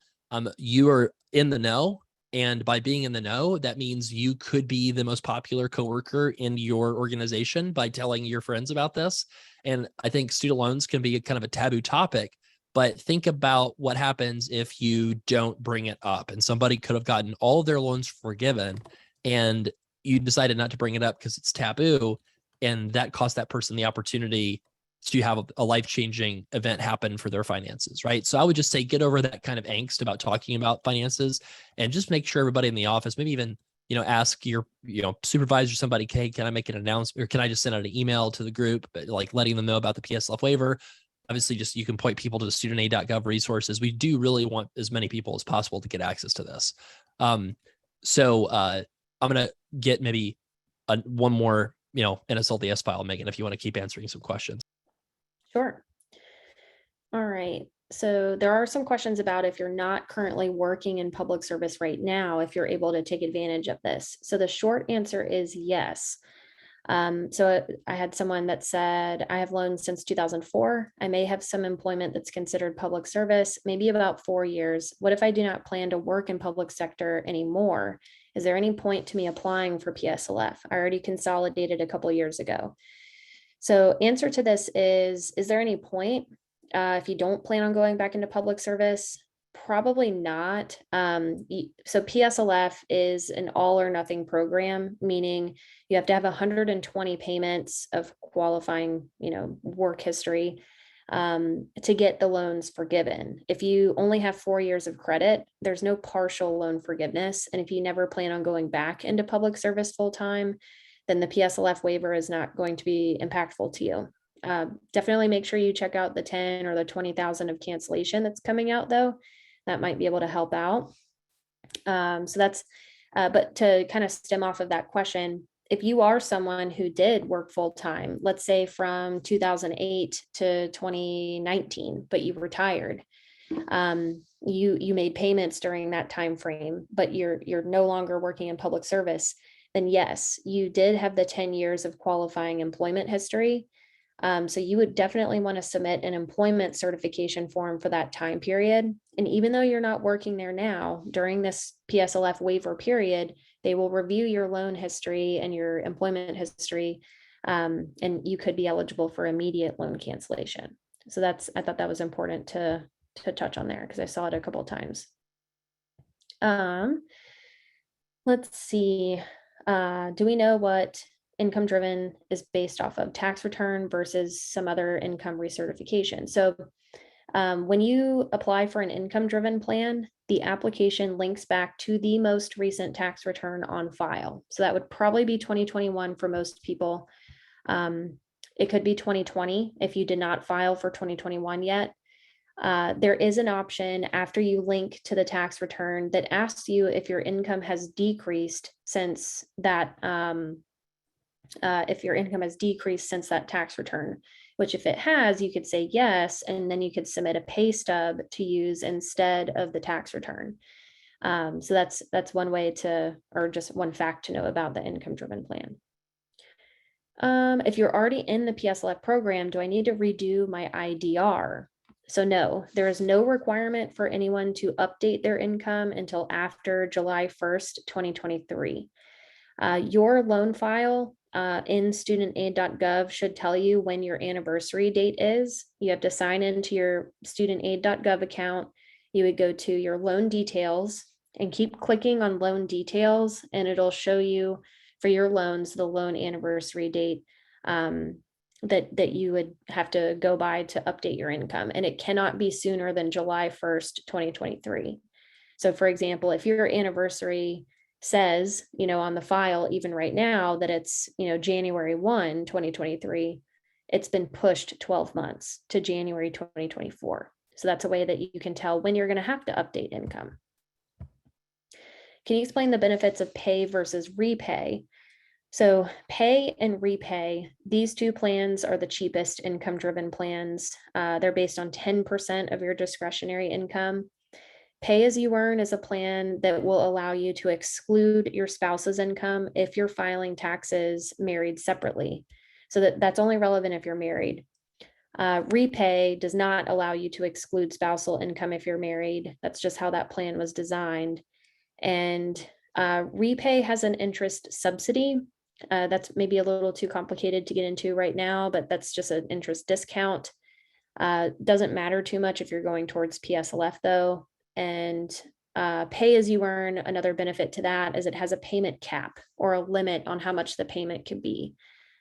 You are in the know. And by being in the know, that means you could be the most popular coworker in your organization by telling your friends about this. And I think student loans can be kind of a taboo topic, but think about what happens if you don't bring it up. And somebody could have gotten all of their loans forgiven, and you decided not to bring it up because it's taboo. And that cost that person the opportunity to have a life-changing event happen for their finances, right? So I would just say, get over that kind of angst about talking about finances, and just make sure everybody in the office, maybe even, ask your, supervisor, somebody, hey, can I make an announcement, or can I just send out an email to the group, but like letting them know about the PSLF waiver? Obviously, just, you can point people to the studentaid.gov resources. We do really want as many people as possible to get access to this. So I'm going to get maybe one more, NSLDS file, Megan, if you want to keep answering some questions. Sure. All right. So there are some questions about if you're not currently working in public service right now, if you're able to take advantage of this. So the short answer is yes. So I had someone that said, I have loans since 2004. I may have some employment that's considered public service, maybe about 4 years. What if I do not plan to work in public sector anymore? Is there any point to me applying for PSLF? I already consolidated a couple years ago. So answer to this is there any point if you don't plan on going back into public service? Probably not. So PSLF is an all or nothing program, meaning you have to have 120 payments of qualifying, work history to get the loans forgiven. If you only have 4 years of credit, there's no partial loan forgiveness. And if you never plan on going back into public service full time, then the PSLF waiver is not going to be impactful to you. Definitely make sure you check out the 10 or the 20,000 of cancellation that's coming out, though. That might be able to help out. So that's, but to kind of stem off of that question, if you are someone who did work full time, let's say from 2008 to 2019, but you retired, you made payments during that time frame, but you're no longer working in public service, then yes, you did have the 10 years of qualifying employment history. So you would definitely want to submit an employment certification form for that time period. And even though you're not working there now, during this PSLF waiver period, they will review your loan history and your employment history, and you could be eligible for immediate loan cancellation. So I thought that was important to touch on there because I saw it a couple of times. Let's see. Do we know what income driven is based off of, tax return versus some other income recertification? So when you apply for an income driven plan, the application links back to the most recent tax return on file. So that would probably be 2021 for most people. It could be 2020 if you did not file for 2021 yet. There is an option after you link to the tax return that asks you if your income has decreased since that tax return, which if it has, you could say yes, and then you could submit a pay stub to use instead of the tax return. So that's one way to, or just one fact to know about the income driven plan. If you're already in the PSLF program, do I need to redo my IDR? So no, there is no requirement for anyone to update their income until after July 1st, 2023. Your loan file in studentaid.gov should tell you when your anniversary date is. You have to sign into your studentaid.gov account. You would go to your loan details and keep clicking on loan details, and it'll show you for your loans the loan anniversary date that you would have to go by to update your income. And it cannot be sooner than July 1st, 2023. So for example, if your anniversary says, on the file, even right now, that it's, January 1, 2023, it's been pushed 12 months to January 2024. So that's a way that you can tell when you're going to have to update income. Can you explain the benefits of pay versus repay? So pay and repay, these two plans are the cheapest income-driven plans. They're based on 10% of your discretionary income. Pay as you earn is a plan that will allow you to exclude your spouse's income if you're filing taxes married separately. So that's only relevant if you're married. Repay does not allow you to exclude spousal income if you're married. That's just how that plan was designed. And repay has an interest subsidy. That's maybe a little too complicated to get into right now, but that's just an interest discount. Doesn't matter too much if you're going towards PSLF though. And pay as you earn, another benefit to that is it has a payment cap or a limit on how much the payment could be.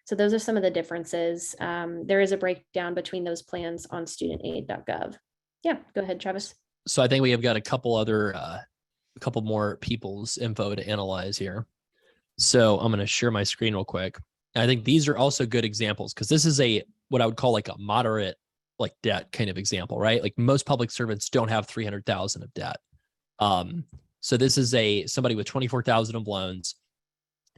So those are some of the differences. There is a breakdown between those plans on studentaid.gov. Yeah, go ahead, Travis. So I think we have got a couple more people's info to analyze here. So I'm going to share my screen real quick. I think these are also good examples because this is what I would call like a moderate debt kind of example, right? Like most public servants don't have 300,000 of debt. So this is somebody with 24,000 of loans,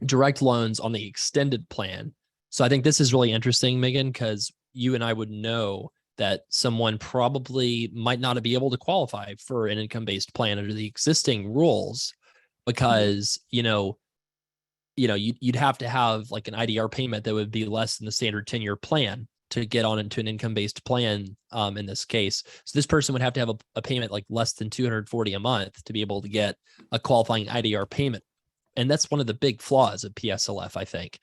direct loans on the extended plan. So I think this is really interesting, Megan, because you and I would know that someone probably might not be able to qualify for an income-based plan under the existing rules because, you'd have to have like an IDR payment that would be less than the standard 10-year plan to get on into an income-based plan in this case. So this person would have to have a payment like less than $240 a month to be able to get a qualifying IDR payment. And that's one of the big flaws of PSLF, I think.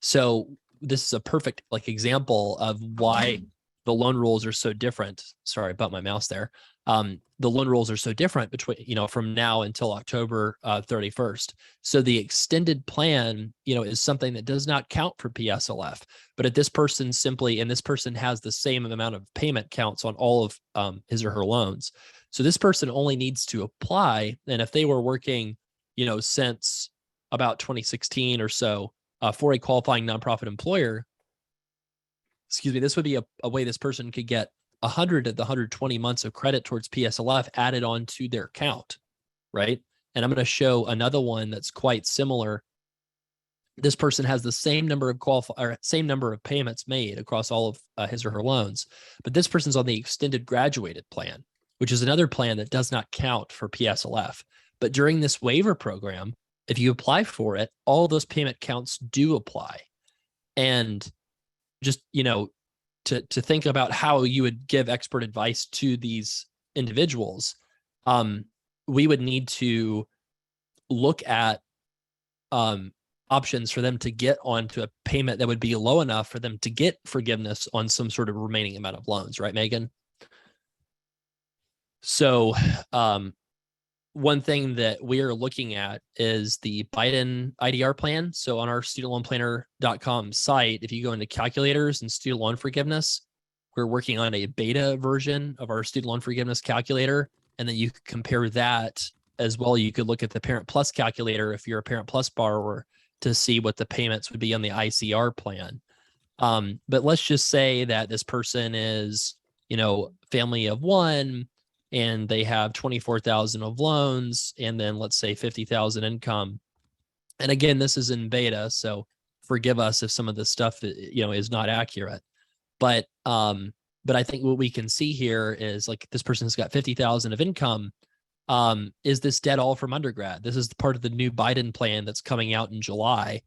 So this is a perfect example of why the loan rules are so different. Sorry about my mouse there. The loan rules are so different between, from now until October 31st. So the extended plan, is something that does not count for PSLF, but this person has the same amount of payment counts on all of his or her loans. So this person only needs to apply. And if they were working, since about 2016 or so for a qualifying nonprofit employer, this would be a way this person could get 100 of the 120 months of credit towards PSLF added on to their account, right? And I'm going to show another one that's quite similar. This person has the same number of payments made across all of his or her loans, but this person's on the extended graduated plan, which is another plan that does not count for PSLF. But during this waiver program, if you apply for it, all those payment counts do apply. And just, to think about how you would give expert advice to these individuals, we would need to look at options for them to get onto a payment that would be low enough for them to get forgiveness on some sort of remaining amount of loans, right, Megan? So one thing that we are looking at is the Biden IDR plan. So on our studentloanplanner.com site, if you go into calculators and student loan forgiveness, we're working on a beta version of our student loan forgiveness calculator. And then you could compare that as well. You could look at the Parent Plus calculator if you're a Parent Plus borrower to see what the payments would be on the ICR plan. But let's just say that this person is, family of one, and they have 24,000 of loans, and then let's say 50,000 income. And again, this is in beta, so forgive us if some of this stuff, is not accurate. But I think what we can see here is this person's got 50,000 of income. Is this debt all from undergrad? This is part of the new Biden plan that's coming out in July.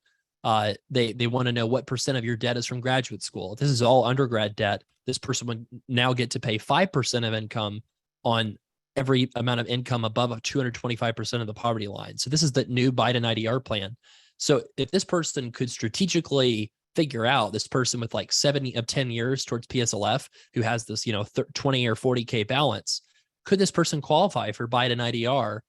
They want to know what % of your debt is from graduate school. If this is all undergrad debt, this person would now get to pay 5% of income on every amount of income above 225% of the poverty line. So this is the new Biden IDR plan. So if this person could strategically figure out, this person with like 70 of 10 years towards PSLF who has this, 20 or 40K balance, could this person qualify for Biden IDR?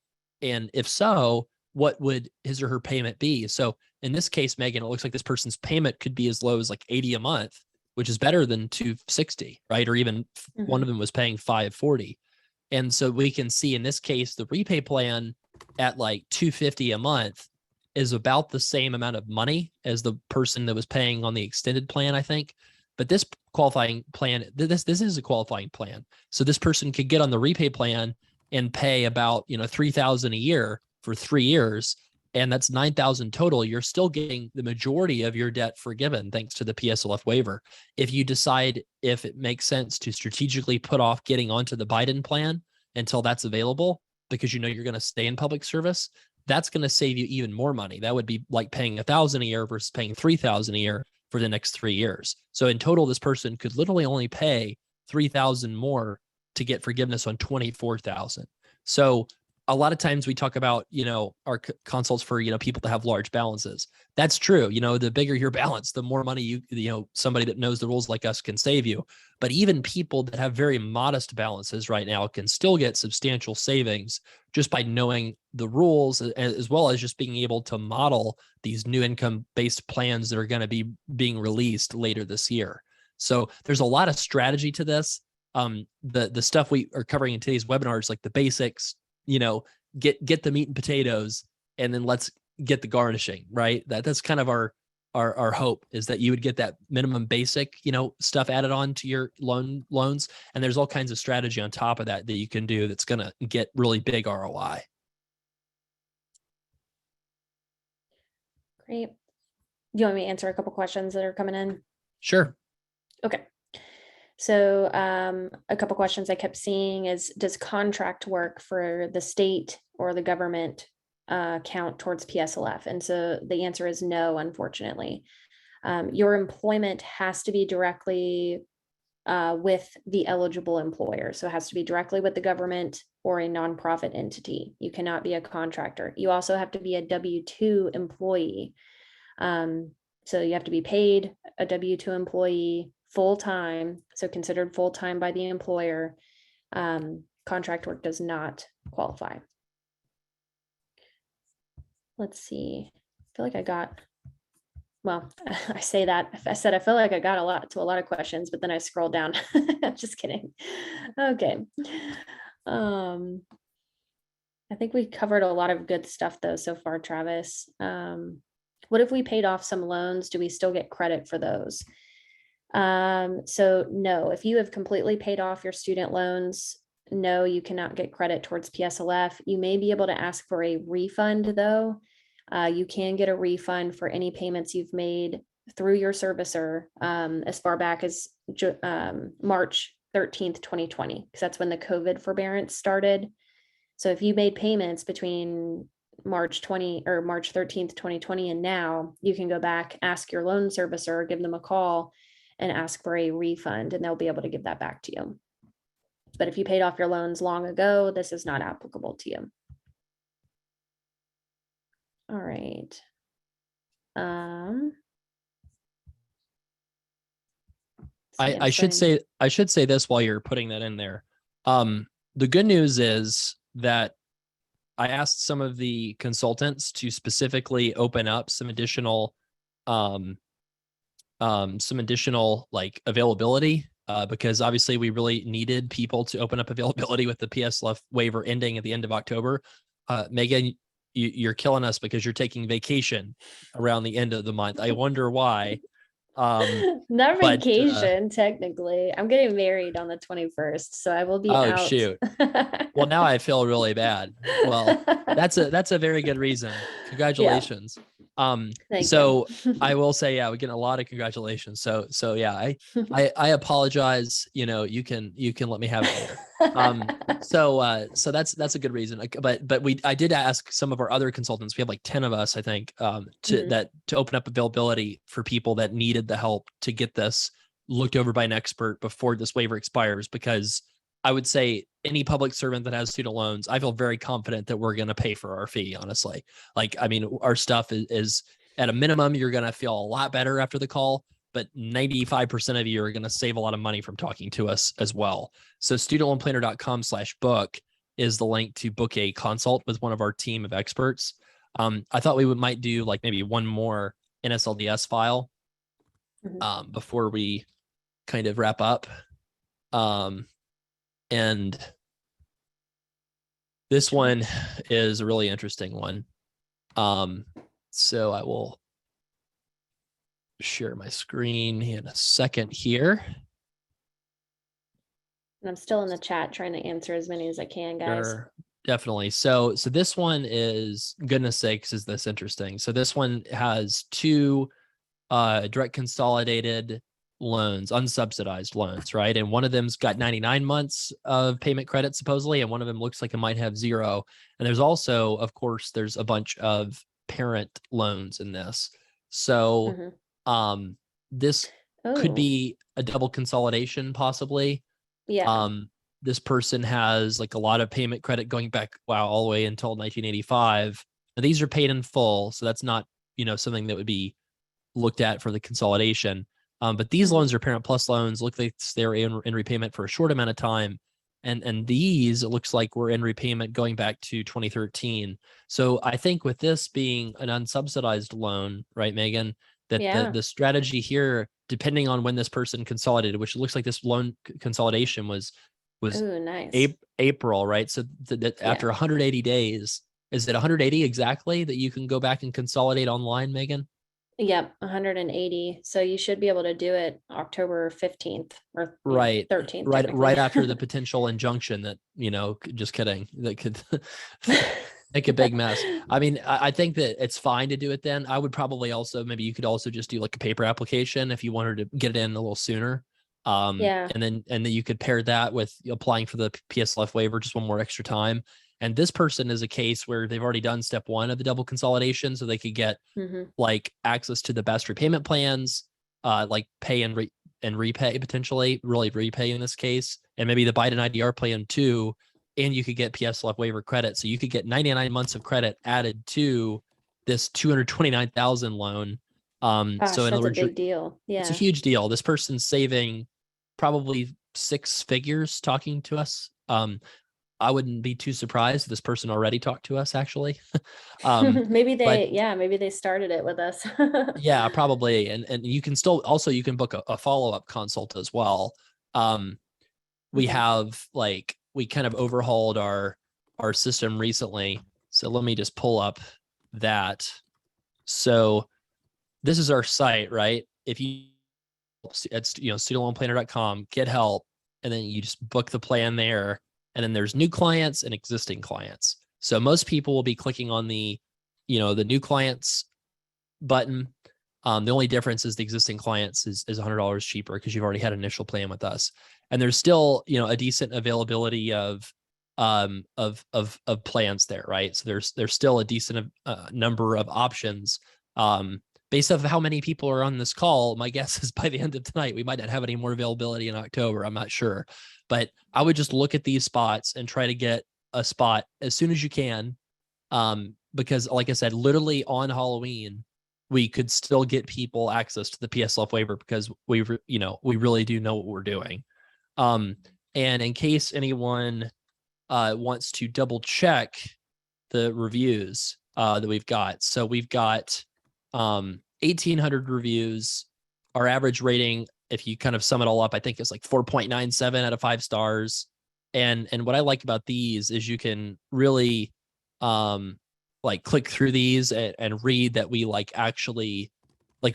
And if so, what would his or her payment be? So in this case, Megan, it looks like this person's payment could be as low as like 80 a month, which is better than 260, right? Or even one of them was paying 540. And so we can see in this case, the repay plan at like 250 a month is about the same amount of money as the person that was paying on the extended plan, I think. But this qualifying plan, this is a qualifying plan. So this person could get on the repay plan and pay about, $3,000 a year for 3 years. And that's 9,000 total. You're still getting the majority of your debt forgiven thanks to the PSLF waiver. If you decide if it makes sense to strategically put off getting onto the Biden plan until that's available, because you're going to stay in public service, that's going to save you even more money. That would be like paying $1,000 a year versus paying $3,000 a year for the next 3 years. So in total, this person could literally only pay $3,000 more to get forgiveness on $24,000. So a lot of times we talk about, our consults for, people that have large balances. That's true. The bigger your balance, the more money somebody that knows the rules like us can save you. But even people that have very modest balances right now can still get substantial savings just by knowing the rules, as well as just being able to model these new income-based plans that are going to be being released later this year. So there's a lot of strategy to this. The stuff we are covering in today's webinar is like the basics, get the meat and potatoes, and then let's get the garnishing, right? That's kind of our hope, is that you would get that minimum basic, stuff added on to your loans. And there's all kinds of strategy on top of that you can do that's going to get really big ROI. Great. Do you want me to answer a couple questions that are coming in? Sure. Okay. So a couple questions I kept seeing is, does contract work for the state or the government count towards PSLF? And so the answer is no, unfortunately. Your employment has to be directly with the eligible employer. So it has to be directly with the government or a nonprofit entity. You cannot be a contractor. You also have to be a W-2 employee. So you have to be paid a W-2 employee full-time, so considered full-time by the employer. Contract work does not qualify. Let's see. I feel like I got, well, I say that. I said I feel like I got a lot of questions, but then I scrolled down. Just kidding. Okay. I think we covered a lot of good stuff though so far, Travis. What if we paid off some loans? Do we still get credit for those? So no, if you have completely paid off your student loans, no, you cannot get credit towards PSLF. You may be able to ask for a refund though. You can get a refund for any payments you've made through your servicer as far back as March 13th, 2020, because that's when the COVID forbearance started. So if you made payments between March 13th, 2020 and now, you can go back, ask your loan servicer, give them a call and ask for a refund, and they'll be able to give that back to you. But if you paid off your loans long ago, this is not applicable to you. All right. I should say this while you're putting that in there. The good news is that I asked some of the consultants to specifically open up some additional like availability, because obviously we really needed people to open up availability with the PSLF waiver ending at the end of October. Megan, you're killing us because you're taking vacation around the end of the month. I wonder why. Not vacation, technically. I'm getting married on the 21st, so I will be out. Oh shoot. Well, now I feel really bad. Well, that's a very good reason. Congratulations. Thank so you. I will say, yeah, we're getting a lot of congratulations. So yeah, I apologize. You can let me have it later. So that's a good reason. But I did ask some of our other consultants. We have like 10 of us, I think, to open up availability for people that needed the help to get this looked over by an expert before this waiver expires. Because I would say any public servant that has student loans, I feel very confident that we're going to pay for our fee. Honestly, like, I mean, our stuff is at a minimum, you're going to feel a lot better after the call. But 95% of you are going to save a lot of money from talking to us as well. So studentloanplanner.com/book is the link to book a consult with one of our team of experts. I thought we might do like maybe one more NSLDS file before we kind of wrap up. And this one is a really interesting one. So I will share my screen in a second here. And I'm still in the chat trying to answer as many as I can, guys. Sure, definitely. So this one is, goodness sakes, is this interesting. So this one has two direct consolidated loans, unsubsidized loans, right? And one of them's got 99 months of payment credit supposedly, and one of them looks like it might have 0. And there's also, of course, there's a bunch of parent loans in this. So this could be a double consolidation possibly. Yeah. This person has like a lot of payment credit going back, all the way until 1985. Now, these are paid in full, so that's not, something that would be looked at for the consolidation. But these loans are Parent Plus loans. Look like they're in repayment for a short amount of time. And these, it looks like we're in repayment going back to 2013. So I think with this being an unsubsidized loan, right, Megan, that the strategy here, depending on when this person consolidated, which looks like this loan consolidation was nice. April, right? So that after 180 days, is it 180 exactly that you can go back and consolidate online, Megan? Yep, 180. So you should be able to do it October 15th or 13th. Right after the potential injunction that, just kidding, that could make a big mess. I mean, I think that it's fine to do it then. I would probably also, maybe you could also just do like a paper application if you wanted to get it in a little sooner. And then you could pair that with applying for the PSLF waiver, just one more extra time. And this person is a case where they've already done step 1 of the double consolidation, so they could get like access to the best repayment plans, like pay and repay potentially, really repay in this case, and maybe the Biden IDR plan too. And you could get PSLF waiver credit, so you could get 99 months of credit added to this 229,000 loan. Gosh, so in other that's words, a big deal. Yeah, it's a huge deal. This person's saving probably 6 figures talking to us. I wouldn't be too surprised if this person already talked to us, actually. maybe they started it with us. Yeah, probably. And you can still, also you can book a follow-up consult as well. We have we kind of overhauled our system recently. So let me just pull up that. So this is our site, right? If you, it's, studentloanplanner.com, get help, and then you just book the plan there. And then there's new clients and existing clients. So most people will be clicking on the new clients button. The only difference is the existing clients is $100 cheaper because you've already had an initial plan with us. And there's still, a decent availability of plans there, right? So there's still a decent number of options. Based off of how many people are on this call, my guess is by the end of tonight, we might not have any more availability in October. I'm not sure. But I would just look at these spots and try to get a spot as soon as you can. Because like I said, literally on Halloween, we could still get people access to the PSLF waiver because we really do know what we're doing. And in case anyone wants to double check the reviews that we've got. So we've got 1,800 reviews. Our average rating, if you kind of sum it all up, I think it's like 4.97 out of 5 stars. And what I like about these is you can really click through these and read that we actually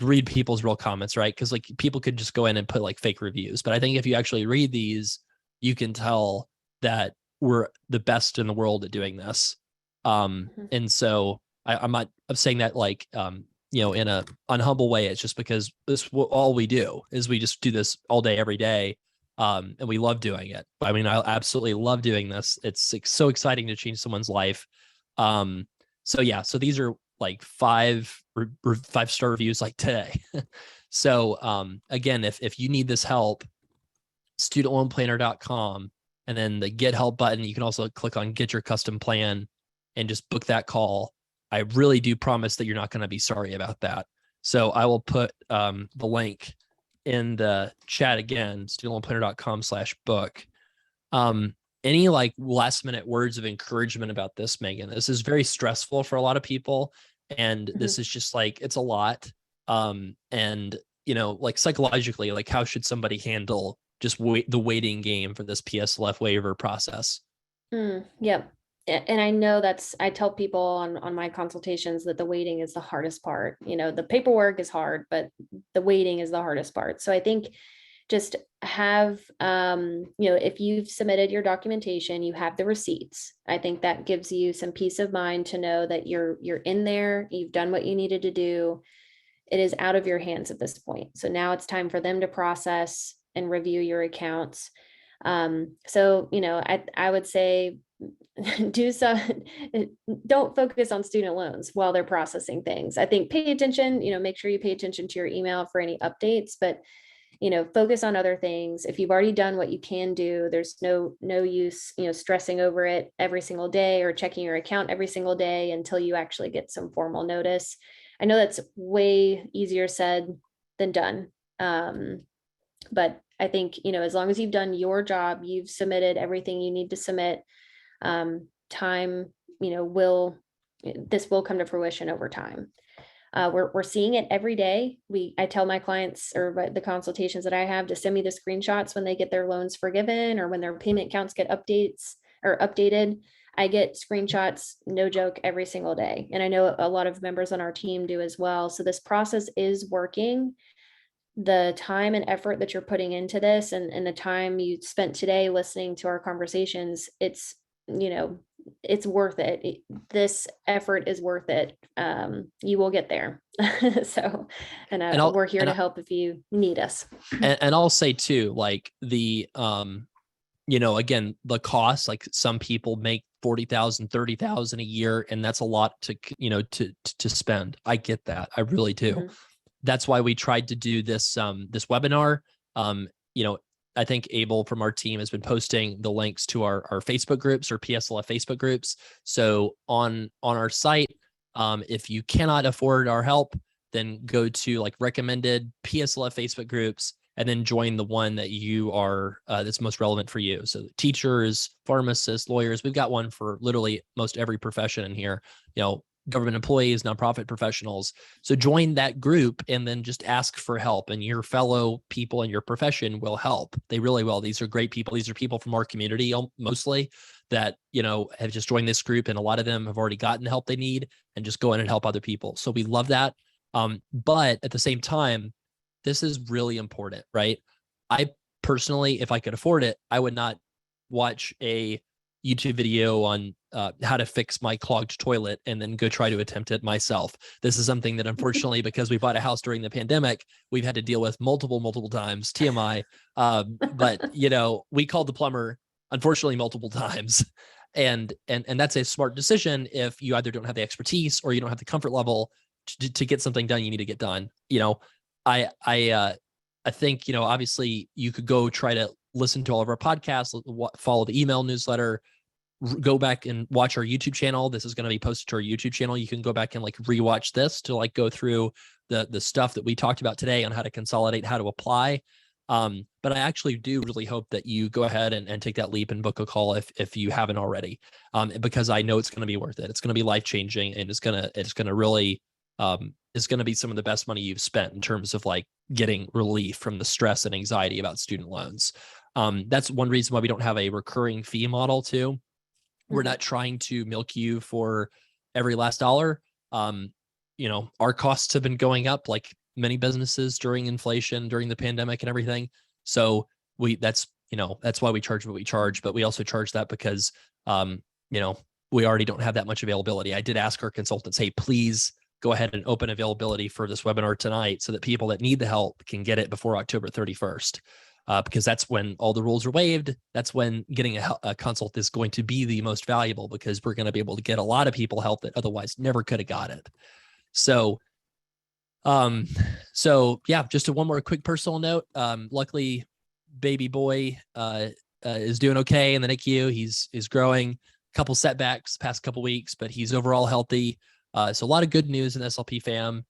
read people's real comments, right? Because people could just go in and put fake reviews. But I think if you actually read these, you can tell that we're the best in the world at doing this. And so I'm not saying that in a unhumble way. It's just because this all we do is we just do this all day, every day. And we love doing it. I mean, I absolutely love doing this. It's so exciting to change someone's life. So yeah, so these are like 5-star reviews like today. So again, if you need this help, studentloanplanner.com, and then the get help button, you can also click on get your custom plan and just book that call. I really do promise that you're not going to be sorry about that. So I will put the link in the chat again, studentloanplanner.com/book. Any like last minute words of encouragement about this, Megan? This is very stressful for a lot of people. And this is just like, it's a lot. And like psychologically, like how should somebody handle just the waiting game for this PSLF waiver process? Yep. And I know I tell people on my consultations that the waiting is the hardest part. The paperwork is hard, but the waiting is the hardest part. So I think just have, if you've submitted your documentation, you have the receipts. I think that gives you some peace of mind to know that you're in there, you've done what you needed to do. It is out of your hands at this point. So now it's time for them to process and review your accounts. So, I would say don't focus on student loans while they're processing things. I think pay attention, make sure you pay attention to your email for any updates, but focus on other things. If you've already done what you can do, there's no use, stressing over it every single day or checking your account every single day until you actually get some formal notice. I know that's way easier said than done. But I think, as long as you've done your job, you've submitted everything you need to submit, time, this will come to fruition over time. We're seeing it every day. I tell my clients or the consultations that I have to send me the screenshots when they get their loans forgiven or when their payment counts get updated. I get screenshots, no joke, every single day. And I know a lot of members on our team do as well. So this process is working. The time and effort that you're putting into this and the time you spent today listening to our conversations, it's worth it. This effort is worth it. You will get there. So, we're here to help if you need us. And I'll say too, like the, again, the cost, like some people make 40,000, 30,000 a year, and that's a lot to, to spend. I get that. I really do. Mm-hmm. That's why we tried to do this, this webinar. I think Abel from our team has been posting the links to our Facebook groups or PSLF Facebook groups. So on our site, if you cannot afford our help, then go to like recommended PSLF Facebook groups and then join the one that you are, that's most relevant for you. So teachers, pharmacists, lawyers, we've got one for literally most every profession in here, government employees, nonprofit professionals. So join that group and then just ask for help, and your fellow people in your profession will help. They really will. These are great people. These are people from our community mostly that, have just joined this group, and a lot of them have already gotten the help they need and just go in and help other people. So we love that. But at the same time, this is really important, right? I personally, if I could afford it, I would not watch a YouTube video on how to fix my clogged toilet and then go try to attempt it myself. This is something that unfortunately, because we bought a house during the pandemic, we've had to deal with multiple times, TMI. But we called the plumber, unfortunately, multiple times. And that's a smart decision if you either don't have the expertise or you don't have the comfort level to get something done you need to get done. I think, obviously you could go try to listen to all of our podcasts, follow the email newsletter, go back and watch our YouTube channel. This is going to be posted to our YouTube channel. You can go back and like rewatch this to like go through the stuff that we talked about today on how to consolidate, how to apply. But I actually do really hope that you go ahead and take that leap and book a call if you haven't already, because I know it's going to be worth it. It's going to be life-changing, and it's going to really, it's going to be some of the best money you've spent in terms of like getting relief from the stress and anxiety about student loans. That's one reason why we don't have a recurring fee model too. We're not trying to milk you for every last dollar. Our costs have been going up like many businesses during inflation, during the pandemic and everything. So that's why we charge what we charge, but we also charge that because, we already don't have that much availability. I did ask our consultants, hey, please go ahead and open availability for this webinar tonight so that people that need the help can get it before October 31st. because that's when all the rules are waived. That's when getting a consult is going to be the most valuable, because we're going to be able to get a lot of people help that otherwise never could have got it. So, yeah, just one more quick personal note. Luckily, baby boy is doing okay in the NICU. He's growing. A couple setbacks past couple weeks, but he's overall healthy. So a lot of good news in SLP fam.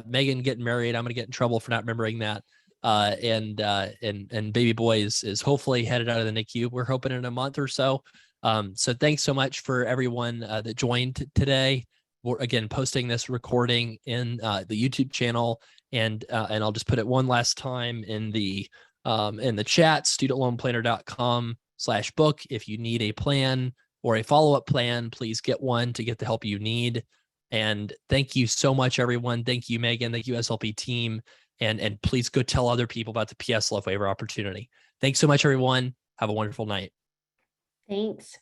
Megan getting married. I'm going to get in trouble for not remembering that. And baby boy is hopefully headed out of the NICU. We're hoping in a month or so. So thanks so much for everyone that joined today. We're again posting this recording in the YouTube channel, and I'll just put it one last time in the chat, studentloanplanner.com/book. If you need a plan or a follow-up plan, please get one to get the help you need. And thank you so much, everyone. Thank you, Megan. Thank you, SLP team. And please go tell other people about the PSLF waiver opportunity. Thanks so much, everyone. Have a wonderful night. Thanks.